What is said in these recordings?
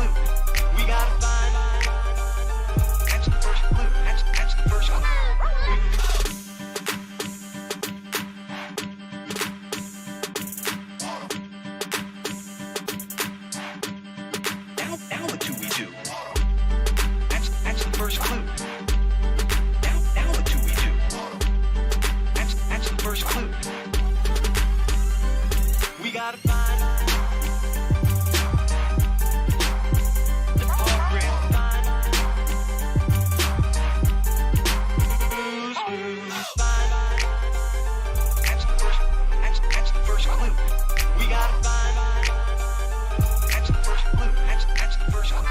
clue. We gotta find. Catch the first clue. Catch the first clue. Now what do we do? Catch the first clue. Now what do we do? Catch the first clue. We gotta find. The program find. Find. Catch the first clue. We gotta find. Catch the first clue. Catch the first clue.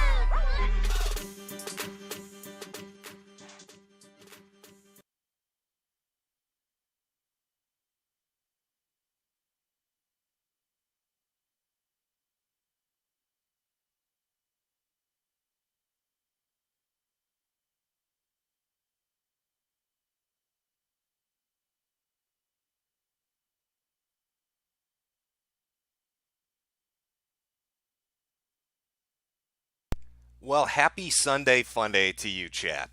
Well, happy Sunday Funday to you, chat.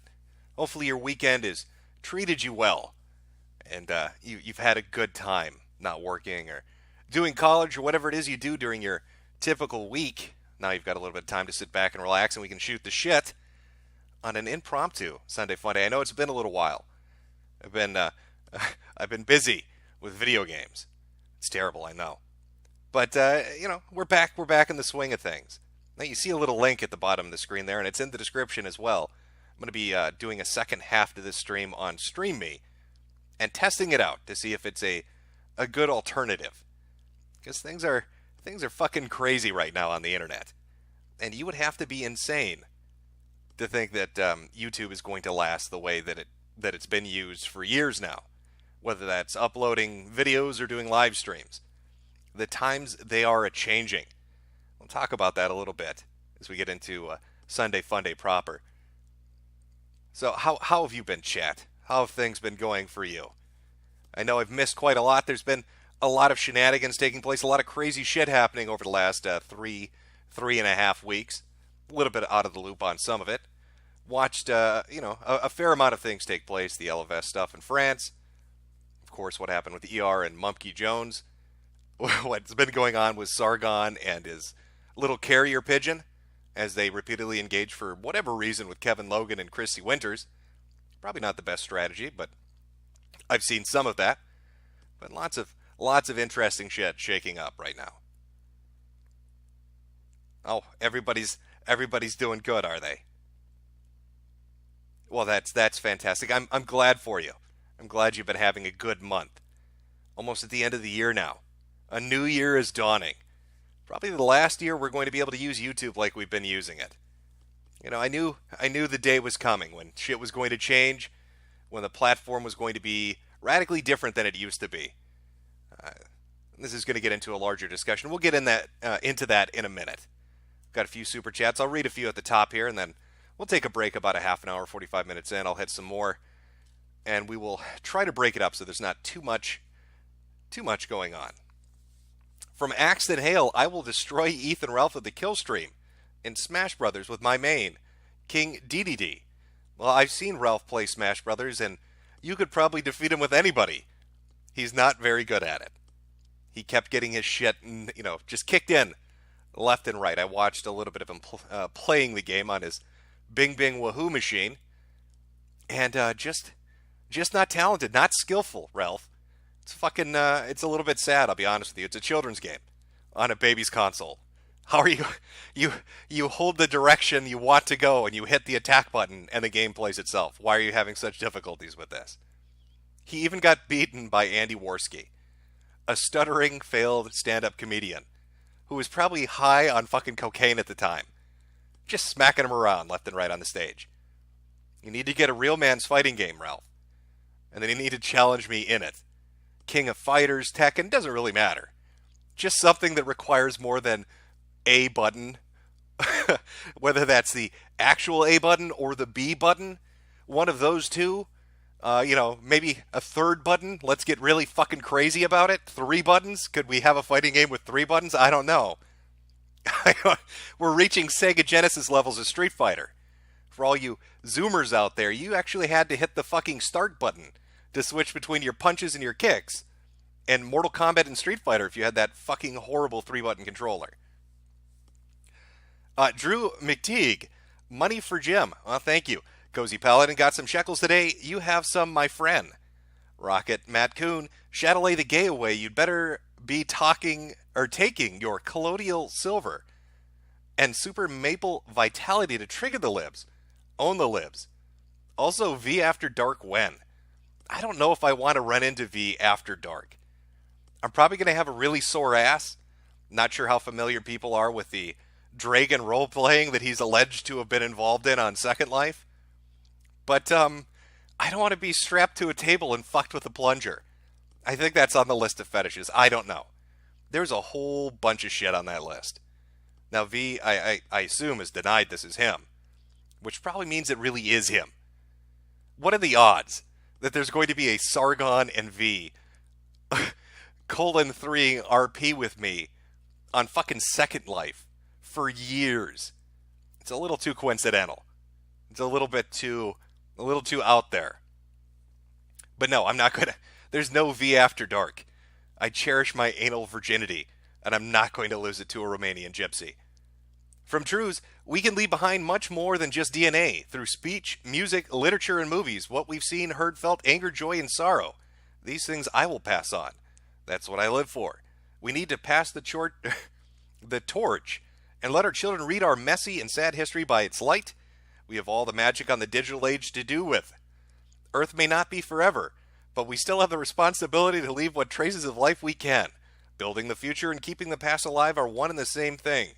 Hopefully your weekend has treated you well, and you've had a good time not working or doing college or whatever it is you do during your typical week. Now you've got a little bit of time to sit back and relax, and we can shoot the shit on an impromptu Sunday Funday. I know it's been a little while. I've been busy with video games. It's terrible, I know, but we're back in the swing of things. Now you see a little link at the bottom of the screen there, and it's in the description as well. I'm going to be doing a second half to this stream on StreamMe and testing it out to see if it's a good alternative. Because things are fucking crazy right now on the internet. And you would have to be insane to think that YouTube is going to last the way that it's been used for years now. Whether that's uploading videos or doing live streams. The times, they are a-changing. We'll talk about that a little bit as we get into Sunday Funday proper. So how have you been, chat? How have things been going for you? I know I've missed quite a lot. There's been a lot of shenanigans taking place, a lot of crazy shit happening over the last three and a half weeks. A little bit out of the loop on some of it. Watched a fair amount of things take place. The LFS stuff in France. Of course, what happened with ER and Mumpke Jones. What's been going on with Sargon and his little carrier pigeon, as they repeatedly engage for whatever reason with Kevin Logan and Chrissy Winters. Probably not the best strategy, but I've seen some of that. But lots of interesting shit shaking up right now. Oh, everybody's doing good, are they? Well, that's fantastic. I'm glad for you. I'm glad you've been having a good month. Almost at the end of the year now. A new year is dawning. Probably the last year we're going to be able to use YouTube like we've been using it. I knew the day was coming when shit was going to change, when the platform was going to be radically different than it used to be. This is going to get into a larger discussion. We'll get into that in a minute. Got a few super chats. I'll read a few at the top here, and then we'll take a break about a half an hour, 45 minutes in. I'll hit some more, and we will try to break it up so there's not too much going on. From Axton Hale, I will destroy Ethan Ralph of the kill stream in Smash Brothers with my main, King DDD. Well, I've seen Ralph play Smash Brothers, and you could probably defeat him with anybody. He's not very good at it. He kept getting his shit, just kicked in left and right. I watched a little bit of him playing the game on his Bing Bing Wahoo machine, and just not talented, not skillful, Ralph. It's a little bit sad, I'll be honest with you. It's a children's game on a baby's console. How are you hold the direction you want to go and you hit the attack button and the game plays itself. Why are you having such difficulties with this? He even got beaten by Andy Worski, a stuttering, failed stand-up comedian who was probably high on fucking cocaine at the time. Just smacking him around left and right on the stage. You need to get a real man's fighting game, Ralph. And then you need to challenge me in it. King of Fighters, Tekken, doesn't really matter. Just something that requires more than A button. Whether that's the actual A button or the B button. One of those two. Maybe a third button. Let's get really fucking crazy about it. 3 buttons. Could we have a fighting game with 3 buttons? I don't know. We're reaching Sega Genesis levels of Street Fighter. For all you Zoomers out there, you actually had to hit the fucking start button to switch between your punches and your kicks. And Mortal Kombat and Street Fighter if you had that fucking horrible 3-button controller. Drew McTeague, money for Jim. Well, thank you. Cozy Paladin got some shekels today. You have some, my friend. Rocket Matt Coon, Shadowlay the Gay away. You'd better be taking your colloidal silver and super maple vitality to trigger the libs. Own the libs. Also, V After Dark when? I don't know if I want to run into V After Dark. I'm probably going to have a really sore ass. Not sure how familiar people are with the Dragon role-playing that he's alleged to have been involved in on Second Life. But, I don't want to be strapped to a table and fucked with a plunger. I think that's on the list of fetishes. I don't know. There's a whole bunch of shit on that list. Now, V, I assume, has denied this is him. Which probably means it really is him. What are the odds that there's going to be a Sargon and V :3 RP with me on fucking Second Life for years? It's a little too coincidental. It's a little too out there. But no, I'm not gonna. There's no V After Dark. I cherish my anal virginity, and I'm not going to lose it to a Romanian gypsy. From Trues, we can leave behind much more than just DNA through speech, music, literature, and movies. What we've seen, heard, felt, anger, joy, and sorrow. These things I will pass on. That's what I live for. We need to pass the torch and let our children read our messy and sad history by its light. We have all the magic on the digital age to do with. Earth may not be forever, but we still have the responsibility to leave what traces of life we can. Building the future and keeping the past alive are one and the same thing.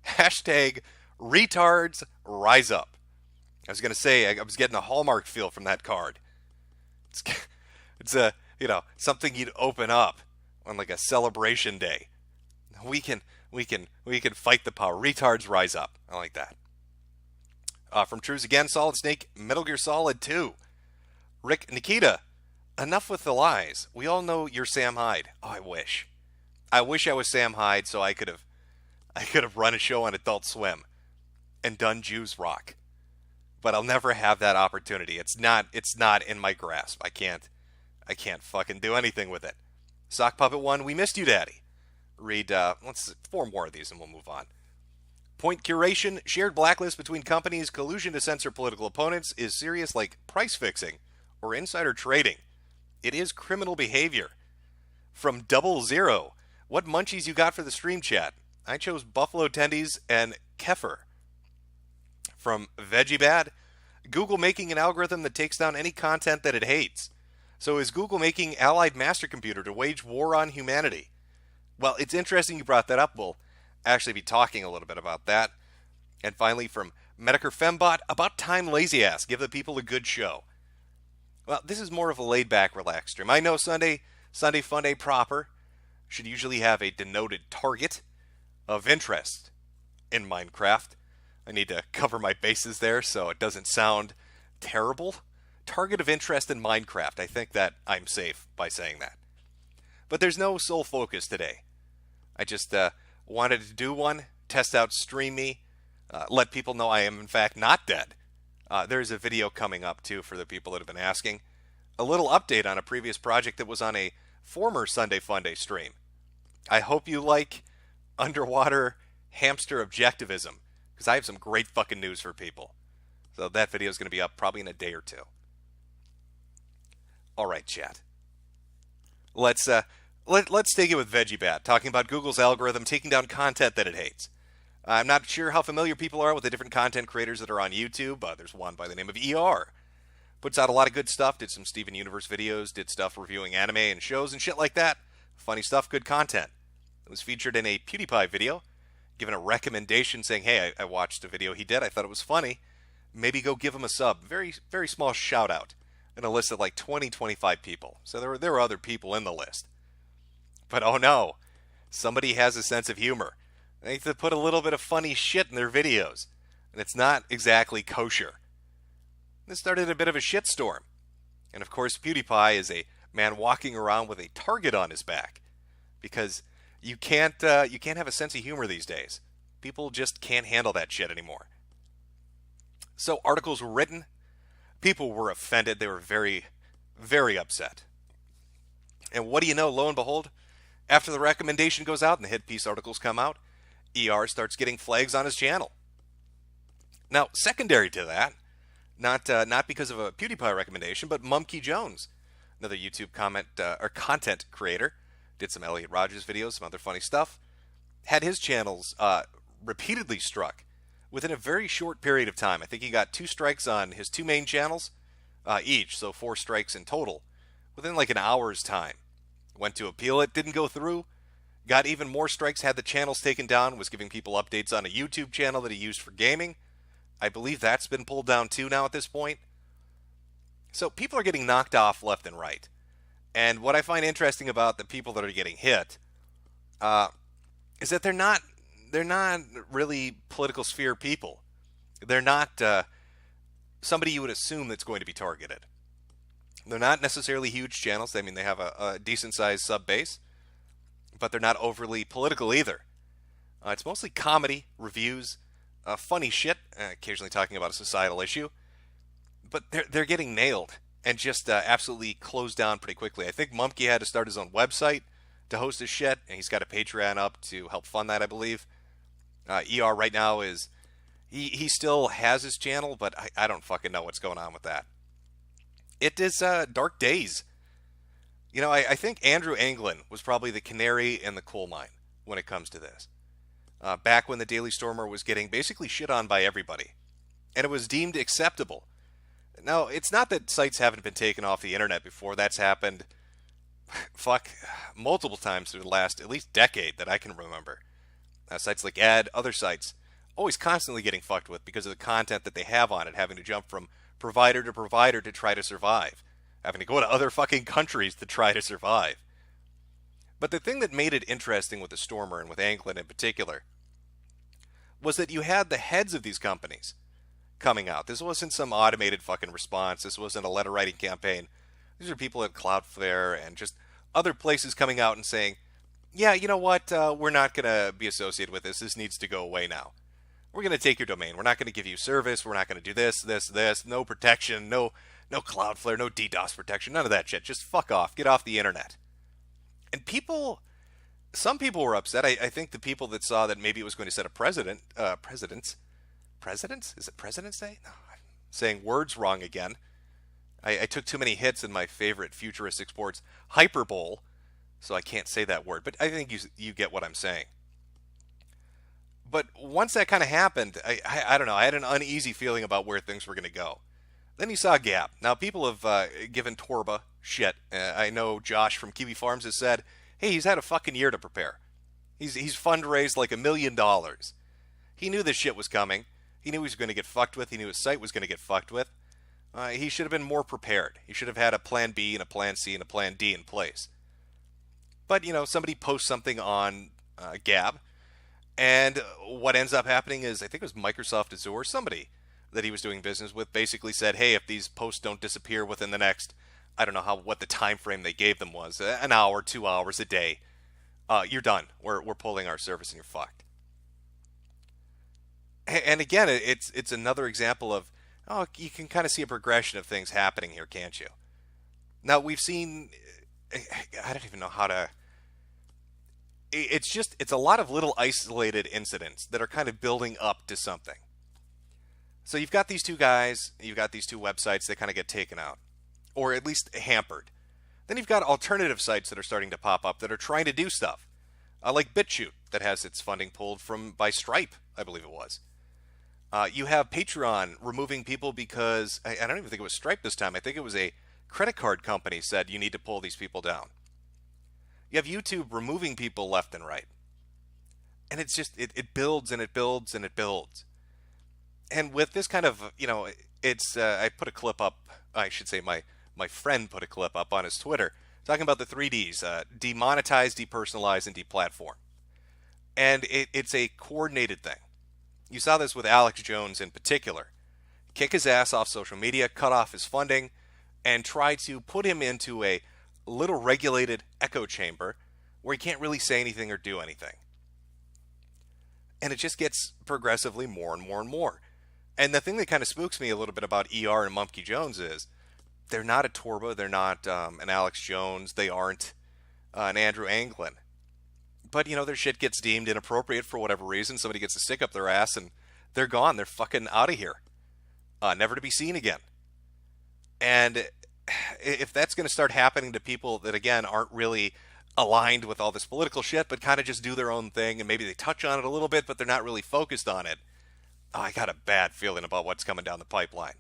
Hashtag retards rise up. I was going to say, I was getting a Hallmark feel from that card. It's a, something you'd open up on like a celebration day. We can fight the power. Retards rise up. I like that. From Trues again, Solid Snake, Metal Gear Solid 2. Rick Nikita, enough with the lies. We all know you're Sam Hyde. Oh, I wish I was Sam Hyde so I could have run a show on Adult Swim and done Jews Rock. But I'll never have that opportunity. It's not in my grasp. I can't fucking do anything with it. Sock Puppet 1, we missed you, Daddy. Read, let's 4 more of these and we'll move on. Point curation, shared blacklist between companies, collusion to censor political opponents is serious like price fixing or insider trading. It is criminal behavior. From 00, what munchies you got for the stream chat? I chose buffalo tendies and kefir. From Veggie Bad, Google making an algorithm that takes down any content that it hates. So is Google making Allied Master Computer to wage war on humanity? Well, it's interesting you brought that up. We'll actually be talking a little bit about that. And finally, from Metokur Fembot, about time, lazy ass. Give the people a good show. Well, this is more of a laid-back, relaxed stream. I know Sunday Funday proper should usually have a denoted target of interest in Minecraft. I need to cover my bases there so it doesn't sound terrible. Target of interest in Minecraft. I think that I'm safe by saying that. But there's no sole focus today. I just wanted to do one, test out Stream Me, let people know I am in fact not dead. There's a video coming up too for the people that have been asking. A little update on a previous project that was on a former Sunday Funday stream. I hope you like underwater hamster objectivism, because I have some great fucking news for people. So that video is going to be up probably in a day or two. All right, chat. Let's take it with Veggie Bat, talking about Google's algorithm taking down content that it hates. I'm not sure how familiar people are with the different content creators that are on YouTube. There's one by the name of ER. Puts out a lot of good stuff, did some Steven Universe videos, did stuff reviewing anime and shows and shit like that. Funny stuff, good content. It was featured in a PewDiePie video, given a recommendation saying, hey, I watched a video he did, I thought it was funny. Maybe go give him a sub. Very, very small shout out in a list of like 20, 25 people. So there were other people in the list. But oh no, somebody has a sense of humor. They have to put a little bit of funny shit in their videos. And it's not exactly kosher. This started a bit of a shitstorm. And of course, PewDiePie is a man walking around with a target on his back. Because you can't have a sense of humor these days. People just can't handle that shit anymore. So articles were written. People were offended. They were very, very upset. And what do you know, lo and behold, after the recommendation goes out and the hit piece articles come out, ER starts getting flags on his channel. Now, secondary to that, not because of a PewDiePie recommendation, but Mumkey Jones, another YouTube content creator, did some Elliot Rogers videos, some other funny stuff, had his channels repeatedly struck within a very short period of time. I think he got 2 strikes on his 2 main channels each, so 4 strikes in total, within like an hour's time. Went to appeal it, didn't go through, got even more strikes, had the channels taken down, was giving people updates on a YouTube channel that he used for gaming. I believe that's been pulled down too now at this point. So people are getting knocked off left and right. And what I find interesting about the people that are getting hit is that they're not really political sphere people. They're not somebody you would assume that's going to be targeted. They're not necessarily huge channels. I mean, they have a decent-sized sub base, but they're not overly political either. It's mostly comedy, reviews, funny shit, occasionally talking about a societal issue. But they're getting nailed and just absolutely closed down pretty quickly. I think Mumkey had to start his own website to host his shit, and he's got a Patreon up to help fund that, I believe. ER right now is... He still has his channel, but I don't fucking know what's going on with that. It is dark days. You know, I think Andrew Anglin was probably the canary in the coal mine when it comes to this. Back when the Daily Stormer was getting basically shit on by everybody. And it was deemed acceptable. Now, it's not that sites haven't been taken off the internet before. That's happened, multiple times through the last at least decade that I can remember. Sites like other sites, always constantly getting fucked with because of the content that they have on it, having to jump from provider to provider to try to survive. Having to go to other fucking countries to try to survive. But the thing that made it interesting with the Stormer and with Anglin in particular was that you had the heads of these companies coming out. This wasn't some automated fucking response. This wasn't a letter writing campaign. These are people at Cloudflare and just other places coming out and saying, yeah, you know what, we're not going to be associated with this. This needs to go away now. We're going to take your domain. We're not going to give you service. We're not going to do this, no protection, no Cloudflare, no DDoS protection, none of that shit. Just fuck off. Get off the internet. And some people were upset. I think the people that saw that maybe it was going to set a presidents? Is it President's Day? No, I'm saying words wrong again. I took too many hits in my favorite futuristic sports, Hyperbole, so I can't say that word. But I think you get what I'm saying. But once that kind of happened, I don't know. I had an uneasy feeling about where things were going to go. Then you saw Gap. Now, people have given Torba shit. I know Josh from Kiwi Farms has said, hey, he's had a fucking year to prepare. He's fundraised like $1 million. He knew this shit was coming. He knew he was going to get fucked with. He knew his site was going to get fucked with. He should have been more prepared. He should have had a plan B and a plan C and a plan D in place. But, you know, somebody posts something on Gab, and what ends up happening is, I think it was Microsoft Azure, somebody that he was doing business with basically said, hey, if these posts don't disappear within the next, I don't know what the time frame they gave them was, an hour, 2 hours a day, you're done. We're pulling our service and you're fucked. And again, it's another example of, you can kind of see a progression of things happening here, can't you? Now, we've seen, I don't even know how to, it's a lot of little isolated incidents that are kind of building up to something. So you've got these two guys, you've got these two websites that kind of get taken out, or at least hampered. Then you've got alternative sites that are starting to pop up that are trying to do stuff, like BitChute, that has its funding pulled by Stripe, I believe it was. You have Patreon removing people because, I don't even think it was Stripe this time, I think it was a credit card company said you need to pull these people down. You have YouTube removing people left and right. And it's just, it builds and it builds and it builds. And with this kind of, it's, I put a clip up, I should say my friend put a clip up on his Twitter, talking about the 3Ds, demonetize, depersonalize, and deplatform. And it's a coordinated thing. You saw this with Alex Jones in particular. Kick his ass off social media, cut off his funding, and try to put him into a little regulated echo chamber where he can't really say anything or do anything. And it just gets progressively more and more and more. And the thing that kind of spooks me a little bit about ER and Mumkey Jones is they're not a Torba, they're not an Alex Jones, they aren't an Andrew Anglin. But, their shit gets deemed inappropriate for whatever reason. Somebody gets a stick up their ass and they're gone. They're fucking out of here. Never to be seen again. And if that's going to start happening to people that, again, aren't really aligned with all this political shit, but kind of just do their own thing, and maybe they touch on it a little bit, but they're not really focused on it, I got a bad feeling about what's coming down the pipeline.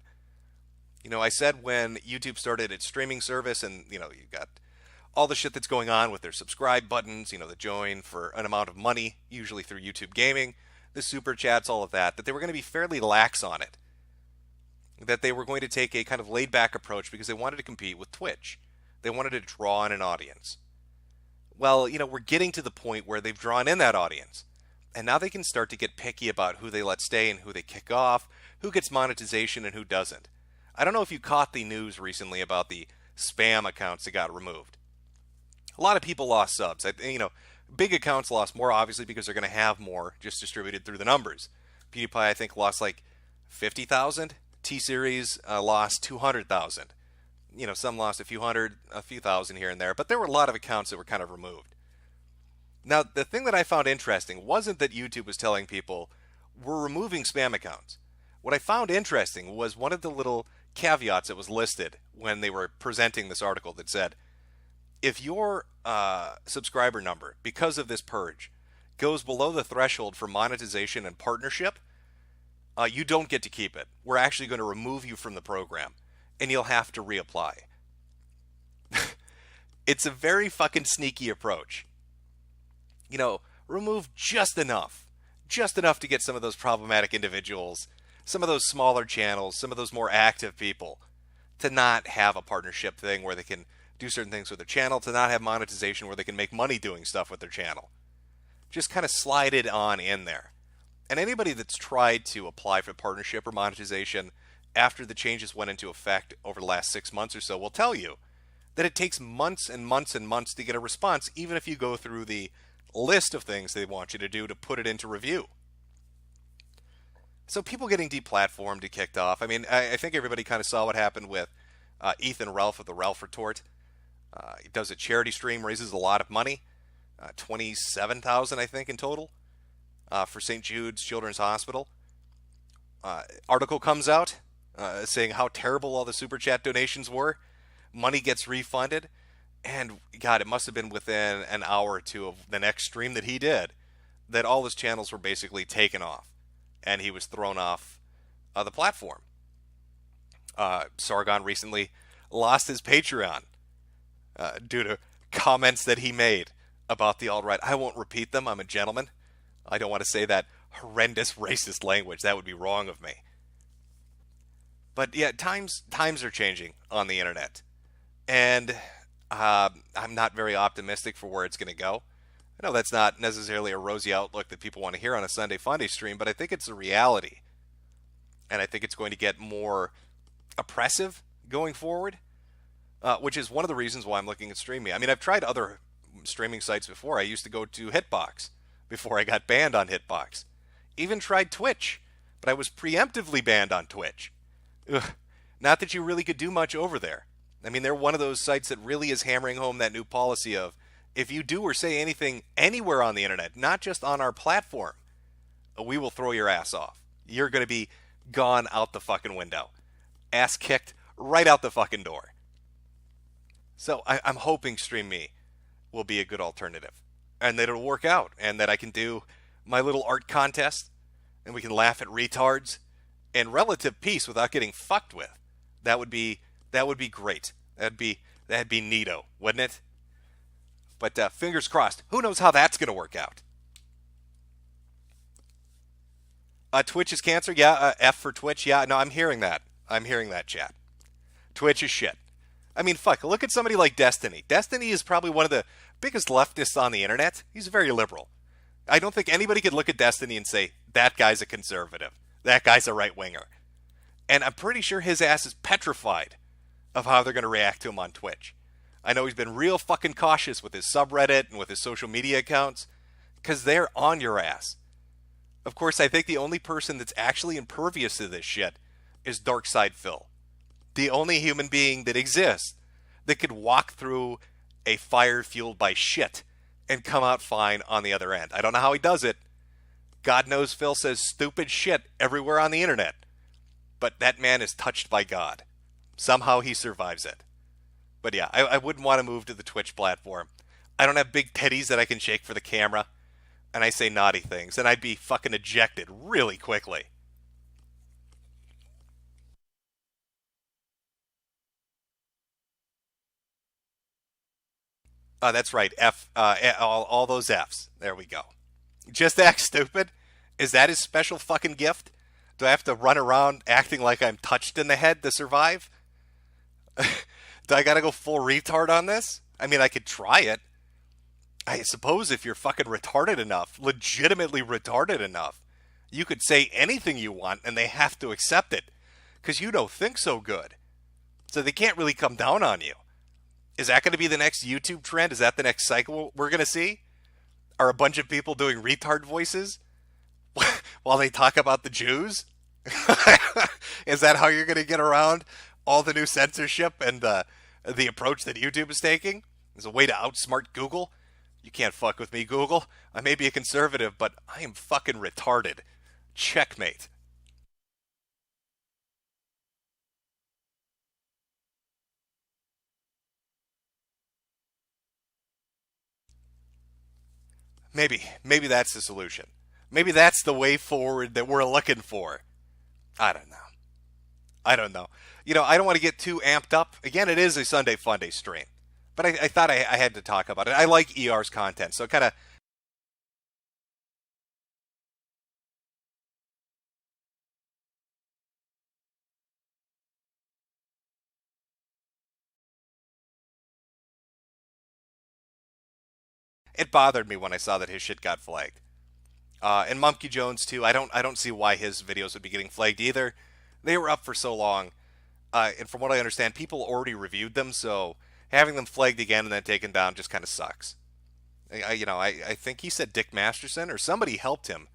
I said when YouTube started its streaming service, and, you got all the shit that's going on with their subscribe buttons, the join for an amount of money, usually through YouTube Gaming, the super chats, all of that they were going to be fairly lax on it. That they were going to take a kind of laid-back approach because they wanted to compete with Twitch. They wanted to draw in an audience. Well, we're getting to the point where they've drawn in that audience. And now they can start to get picky about who they let stay and who they kick off, who gets monetization and who doesn't. I don't know if you caught the news recently about the spam accounts that got removed. A lot of people lost subs. Big accounts lost more, obviously, because they're going to have more just distributed through the numbers. PewDiePie, I think, lost like 50,000. T-Series lost 200,000. Some lost a few thousand here and there, but there were a lot of accounts that were kind of removed. Now, the thing that I found interesting wasn't that YouTube was telling people, we're removing spam accounts. What I found interesting was one of the little caveats that was listed when they were presenting this article that said, if your subscriber number, because of this purge, goes below the threshold for monetization and partnership, you don't get to keep it. We're actually going to remove you from the program, and you'll have to reapply. It's a very fucking sneaky approach. Remove just enough to get some of those problematic individuals, some of those smaller channels, some of those more active people to not have a partnership thing where they can do certain things with their channel, to not have monetization where they can make money doing stuff with their channel. Just kind of slide it on in there. And anybody that's tried to apply for partnership or monetization after the changes went into effect over the last 6 months or so will tell you that it takes months and months and months to get a response, even if you go through the list of things they want you to do to put it into review. So people getting deplatformed and kicked off. I think everybody kind of saw what happened with Ethan Ralph of the Ralph Retort. He does a charity stream, raises a lot of money, 27,000 I think in total, for St. Jude's Children's Hospital. Article comes out saying how terrible all the super chat donations were. Money gets refunded. And God, it must have been within an hour or two of the next stream that he did that all his channels were basically taken off. And he was thrown off the platform. Sargon recently lost his Patreon due to comments that he made about the alt-right. I won't repeat them. I'm a gentleman. I don't want to say that horrendous racist language. That would be wrong of me. But yeah, times are changing on the internet. And I'm not very optimistic for where it's going to go. I know that's not necessarily a rosy outlook that people want to hear on a Sunday Funday stream, but I think it's a reality. And I think it's going to get more oppressive going forward, which is one of the reasons why I'm looking at streaming. I've tried other streaming sites before. I used to go to Hitbox before I got banned on Hitbox. Even tried Twitch, but I was preemptively banned on Twitch. Ugh. Not that you really could do much over there. They're one of those sites that really is hammering home that new policy of, if you do or say anything anywhere on the internet, not just on our platform, we will throw your ass off. You're going to be gone out the fucking window. Ass kicked right out the fucking door. So I'm hoping StreamMe will be a good alternative. And that it'll work out. And that I can do my little art contest. And we can laugh at retards. In relative peace without getting fucked with. That would be great. That'd be neato, wouldn't it? But fingers crossed. Who knows how that's going to work out? Twitch is cancer? Yeah. F for Twitch? Yeah. No, I'm hearing that. Chat. Twitch is shit. Fuck. Look at somebody like Destiny. Destiny is probably one of the biggest leftists on the internet. He's very liberal. I don't think anybody could look at Destiny and say, that guy's a conservative. That guy's a right-winger. And I'm pretty sure his ass is petrified of how they're going to react to him on Twitch. I know he's been real fucking cautious with his subreddit and with his social media accounts because they're on your ass. Of course, I think the only person that's actually impervious to this shit is Dark Side Phil. The only human being that exists that could walk through a fire fueled by shit and come out fine on the other end. I don't know how he does it. God knows Phil says stupid shit everywhere on the internet. But that man is touched by God. Somehow he survives it. But yeah, I wouldn't want to move to the Twitch platform. I don't have big titties that I can shake for the camera. And I say naughty things. And I'd be fucking ejected really quickly. That's right. All those F's. There we go. Just act stupid? Is that his special fucking gift? Do I have to run around acting like I'm touched in the head to survive? Do I gotta go full retard on this? I mean, I could try it. I suppose if you're fucking retarded enough, legitimately retarded enough, you could say anything you want and they have to accept it. Because you don't think so good. So they can't really come down on you. Is that going to be the next YouTube trend? Is that the next cycle we're going to see? Are a bunch of people doing retard voices while they talk about the Jews? Is that how you're going to get around all the new censorship and the approach that YouTube is taking? As a way to outsmart Google? You can't fuck with me, Google. I may be a conservative, but I am fucking retarded. Checkmate. Maybe that's the solution. Maybe that's the way forward that we're looking for. I don't know. I don't know. I don't want to get too amped up. Again, it is a Sunday Funday stream. But I thought I had to talk about it. I like ER's content, so kind of. It bothered me when I saw that his shit got flagged. And Monkey Jones too. I don't see why his videos would be getting flagged either. They were up for so long, and from what I understand, people already reviewed them, so having them flagged again and then taken down just kind of sucks. I think he said Dick Masterson or somebody helped him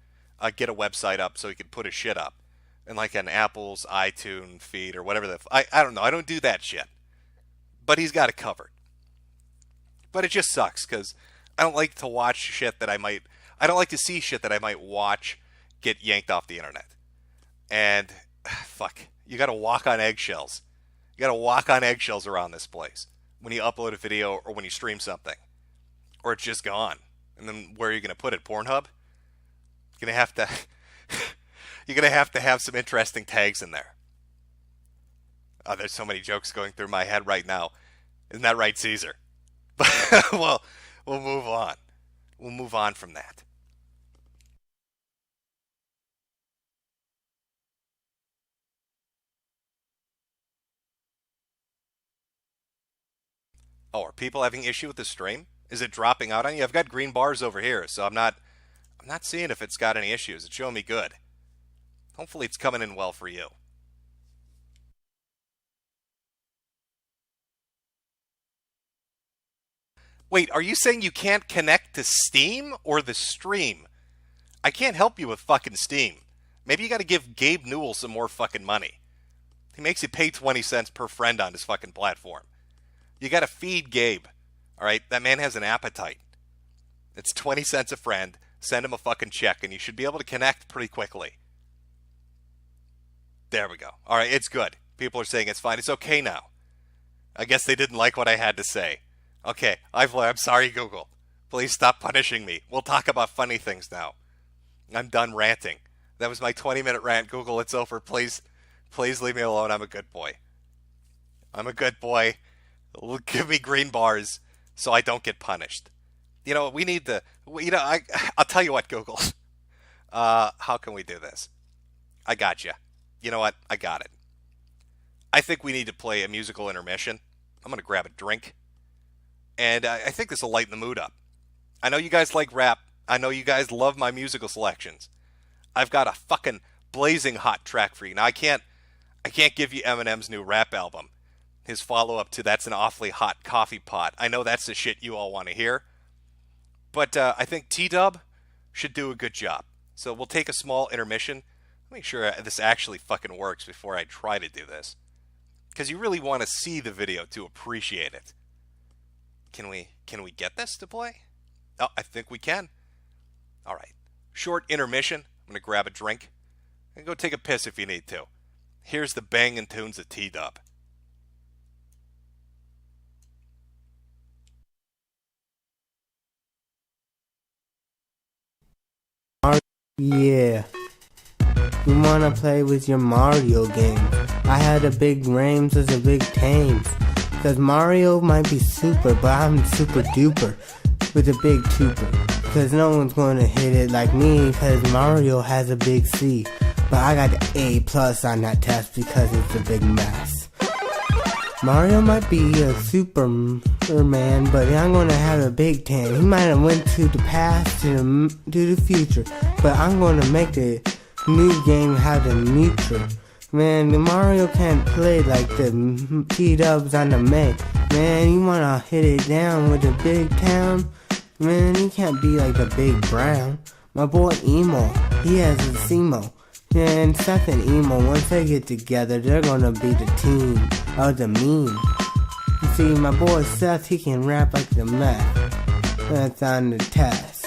get a website up so he could put his shit up, and like an Apple's iTunes feed or whatever I don't know. I don't do that shit, but he's got it covered. But it just sucks because I don't like to watch shit that I might. I don't like to see shit that I might watch get yanked off the internet. And fuck, you got to walk on eggshells. You got to walk on eggshells around this place when you upload a video or when you stream something, or it's just gone. And then where are you gonna put it? Pornhub? You're gonna have to. You're gonna have to have some interesting tags in there. Oh, there's so many jokes going through my head right now. Isn't that right, Caesar? Well, we'll move on. We'll move on from that. Oh, are people having issue with the stream? Is it dropping out on you? I've got green bars over here, so I'm not seeing if it's got any issues. It's showing me good. Hopefully it's coming in well for you. Wait, are you saying you can't connect to Steam or the stream? I can't help you with fucking Steam. Maybe you gotta give Gabe Newell some more fucking money. He makes you pay 20 cents per friend on his fucking platform. You gotta feed Gabe. Alright? That man has an appetite. It's 20 cents a friend. Send him a fucking check and you should be able to connect pretty quickly. There we go. Alright, it's good. People are saying it's fine. It's okay now. I guess they didn't like what I had to say. Okay, I'm sorry, Google. Please stop punishing me. We'll talk about funny things now. I'm done ranting. That was my 20-minute rant. Google, it's over. Please leave me alone. I'm a good boy. I'm a good boy. Give me green bars so I don't get punished. We need to. I'll tell you what, Google. How can we do this? I got you. You know what? I got it. I think we need to play a musical intermission. I'm gonna grab a drink. And I think this will lighten the mood up. I know you guys like rap. I know you guys love my musical selections. I've got a fucking blazing hot track for you. Now I can't give you Eminem's new rap album. His follow-up to That's an Awfully Hot Coffee Pot. I know that's the shit you all want to hear. But I think T-Dub should do a good job. So we'll take a small intermission. Make sure this actually fucking works before I try to do this. Because you really want to see the video to appreciate it. Can we get this to play? Oh, I think we can. All right. Short intermission. I'm going to grab a drink. And go take a piss if you need to. Here's the banging tunes of T-Dub. Yeah. You wanna play with your Mario game? I had a big Rames as a big Tames. Cause Mario might be super, but I'm super duper with a big tuber. Cause no one's gonna hit it like me, cause Mario has a big C. But I got the A plus on that test because it's a big mess. Mario might be a Superman, but I'm gonna have a big tan. He might have went to the past to the future, but I'm gonna make the new game have the neutral. Man, the Mario can't play like the T-Dubs on the May. Man, you wanna hit it down with the big town? Man, he can't be like the Big Brown. My boy Emo, he has a Semo. And Seth and Emo, once they get together, they're gonna be the team of the meme. You see, my boy Seth, he can rap like the meth. That's on the test.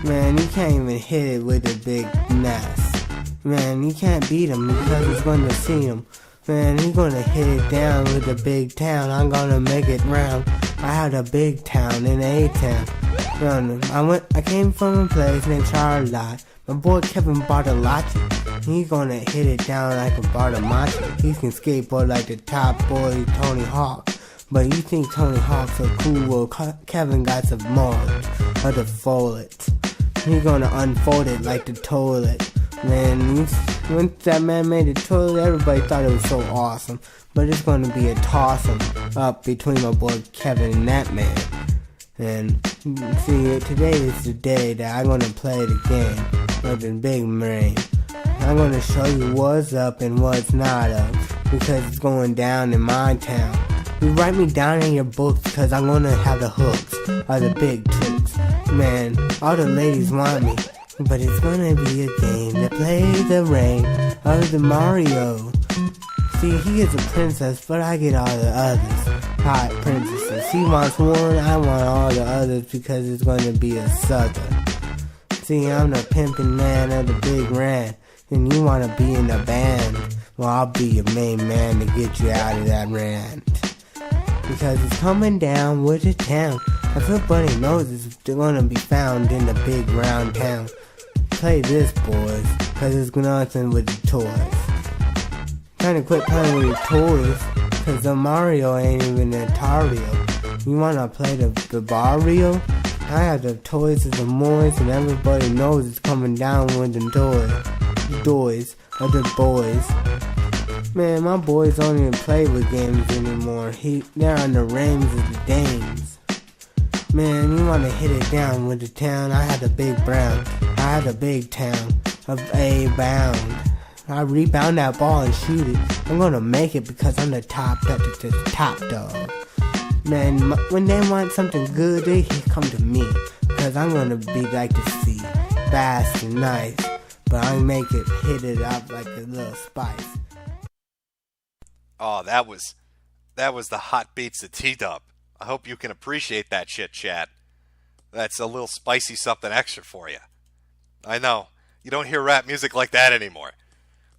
Man, you can't even hit it with a big mess. Man, you can't beat him because he's gonna see him. Man, he's gonna hit it down with a big town. I'm gonna make it round. I had a big town in A-town. I came from a place named Charlotte. My boy Kevin Bartolacci, he gonna hit it down like a Bartolacci. He can skateboard like the top boy Tony Hawk. But you think Tony Hawk's so cool, well Kevin got some more of the follets. He gonna unfold it like the toilet. Man, once that man made the toilet, everybody thought it was so awesome. But it's gonna be a toss-em up between my boy Kevin and that man. And see, today is the day that I'm gonna play the game of the big brain. I'm gonna show you what's up and what's not up, because it's going down in my town. You write me down in your books, cause I'm gonna have the hooks of the big tricks. Man, all the ladies want me, but it's gonna be a game that plays the rain of the Mario. See, he is a princess, but I get all the others. Hot princesses. He wants one, I want all the others because it's gonna be a sucker. See, I'm the pimpin' man of the big rant, and you wanna be in the band. Well, I'll be your main man to get you out of that rant. Because it's coming down with the town. Everybody knows it's gonna be found in the big round town. Play this, boys, cause it's nothing with the toys. Trying to quit playing with your toys, cause the Mario ain't even an Atario. You wanna play the Barrio? I have the toys of the Moors, and everybody knows it's coming down with the toys of the boys. Man, my boys don't even play with games anymore. They're on the reins of the dames. Man, you wanna hit it down with the town? I had a big brown. I had a big town of A bound. I rebound that ball and shoot it. I'm gonna make it because I'm the top dog. Man, when they want something good, they come to me. Cause I'm gonna be like the sea, fast and nice. But I make it, hit it up like a little spice. Oh, that was the hot beats of T-Dub. I hope you can appreciate that shit, chat. That's a little spicy something extra for you. I know, you don't hear rap music like that anymore.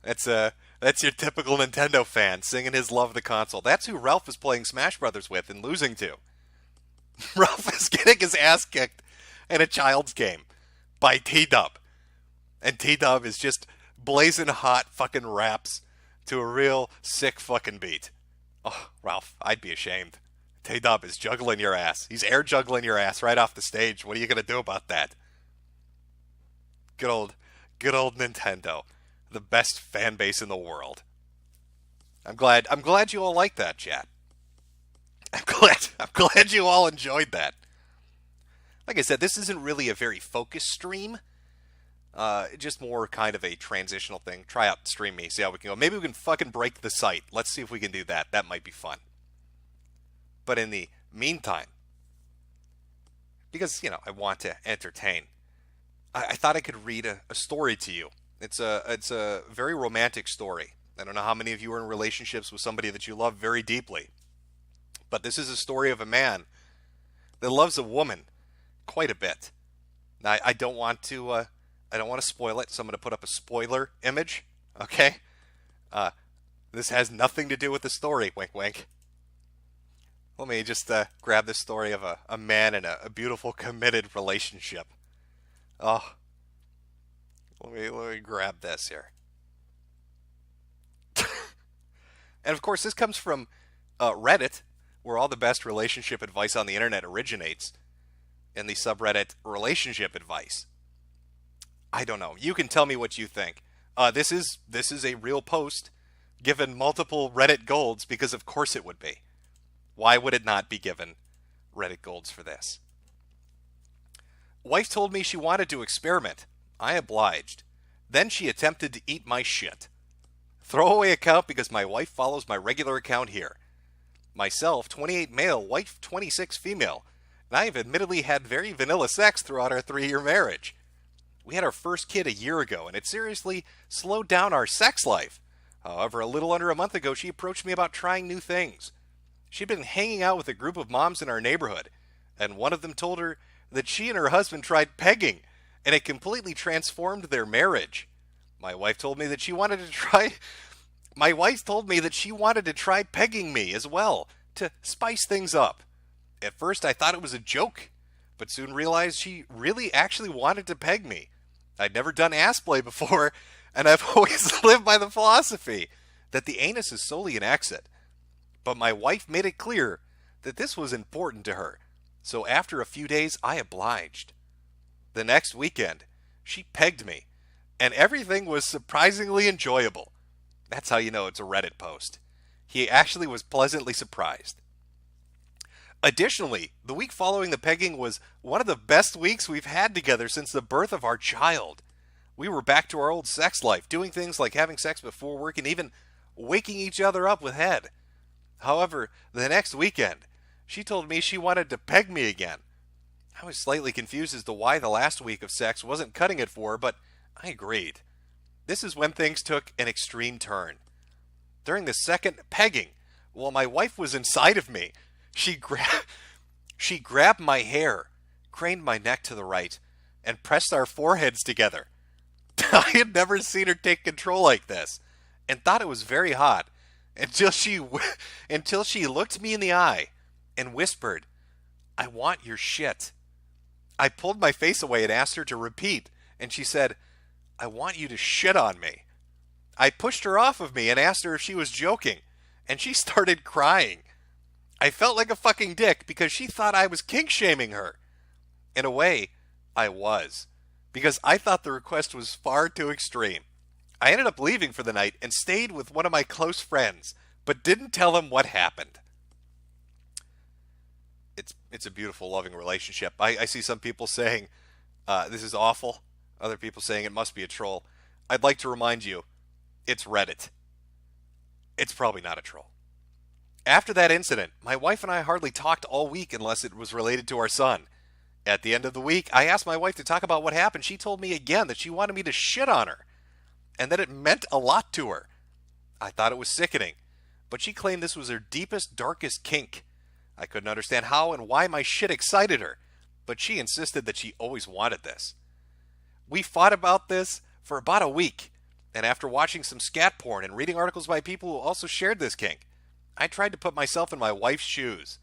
That's your typical Nintendo fan singing his love of the console. That's who Ralph is playing Smash Brothers with and losing to. Ralph is getting his ass kicked in a child's game by T-Dub. And T-Dub is just blazing hot fucking raps to a real sick fucking beat. Oh, Ralph, I'd be ashamed. T-Dub is juggling your ass. He's air juggling your ass right off the stage. What are you going to do about that? Good old Nintendo. The best fan base in the world. I'm glad you all like that, chat. I'm glad you all enjoyed that. Like I said, this isn't really a very focused stream. Just more kind of a transitional thing. Try out Stream Me, see how we can go. Maybe we can fucking break the site. Let's see if we can do that. That might be fun. But in the meantime, because, I want to entertain, I thought I could read a story to you. It's a very romantic story. I don't know how many of you are in relationships with somebody that you love very deeply, but this is a story of a man that loves a woman quite a bit. Now, I don't want to spoil it, so I'm going to put up a spoiler image. Okay, this has nothing to do with the story. Wink, wink. Let me just grab this story of a man in a beautiful, committed relationship. Oh, let me grab this here. And of course, this comes from Reddit, where all the best relationship advice on the internet originates, in the subreddit relationship advice. I don't know. You can tell me what you think. This is a real post, given multiple Reddit golds, because of course it would be. Why would it not be given Reddit golds for this? Wife told me she wanted to experiment. I obliged. Then she attempted to eat my shit. Throwaway account because my wife follows my regular account here. Myself, 28 male, wife 26 female, and I have admittedly had very vanilla sex throughout our 3-year marriage. We had our first kid a year ago, and it seriously slowed down our sex life. However, a little under a month ago, she approached me about trying new things. She'd been hanging out with a group of moms in our neighborhood, and one of them told her that she and her husband tried pegging, and it completely transformed their marriage. My wife told me that she wanted to try pegging me as well, to spice things up. At first I thought it was a joke, but soon realized she really actually wanted to peg me. I'd never done ass play before, and I've always lived by the philosophy that the anus is solely an exit. But my wife made it clear that this was important to her, so after a few days I obliged. The next weekend, she pegged me, and everything was surprisingly enjoyable. That's how you know it's a Reddit post. He actually was pleasantly surprised. Additionally, the week following the pegging was one of the best weeks we've had together since the birth of our child. We were back to our old sex life, doing things like having sex before work and even waking each other up with head. However, the next weekend, she told me she wanted to peg me again. I was slightly confused as to why the last week of sex wasn't cutting it for her, but I agreed. This is when things took an extreme turn. During the second pegging, while my wife was inside of me, she grabbed my hair, craned my neck to the right, and pressed our foreheads together. I had never seen her take control like this, and thought it was very hot, until she looked me in the eye and whispered, "I want your shit." I pulled my face away and asked her to repeat, and she said, "I want you to shit on me." I pushed her off of me and asked her if she was joking, and she started crying. I felt like a fucking dick because she thought I was kink-shaming her. In a way, I was, because I thought the request was far too extreme. I ended up leaving for the night and stayed with one of my close friends, but didn't tell him what happened. It's a beautiful, loving relationship. I see some people saying, this is awful. Other people saying it must be a troll. I'd like to remind you, it's Reddit. It's probably not a troll. After that incident, my wife and I hardly talked all week unless it was related to our son. At the end of the week, I asked my wife to talk about what happened. She told me again that she wanted me to shit on her, and that it meant a lot to her. I thought it was sickening, but she claimed this was her deepest, darkest kink. I couldn't understand how and why my shit excited her, but she insisted that she always wanted this. We fought about this for about a week, and after watching some scat porn and reading articles by people who also shared this kink, I tried to put myself in my wife's shoes.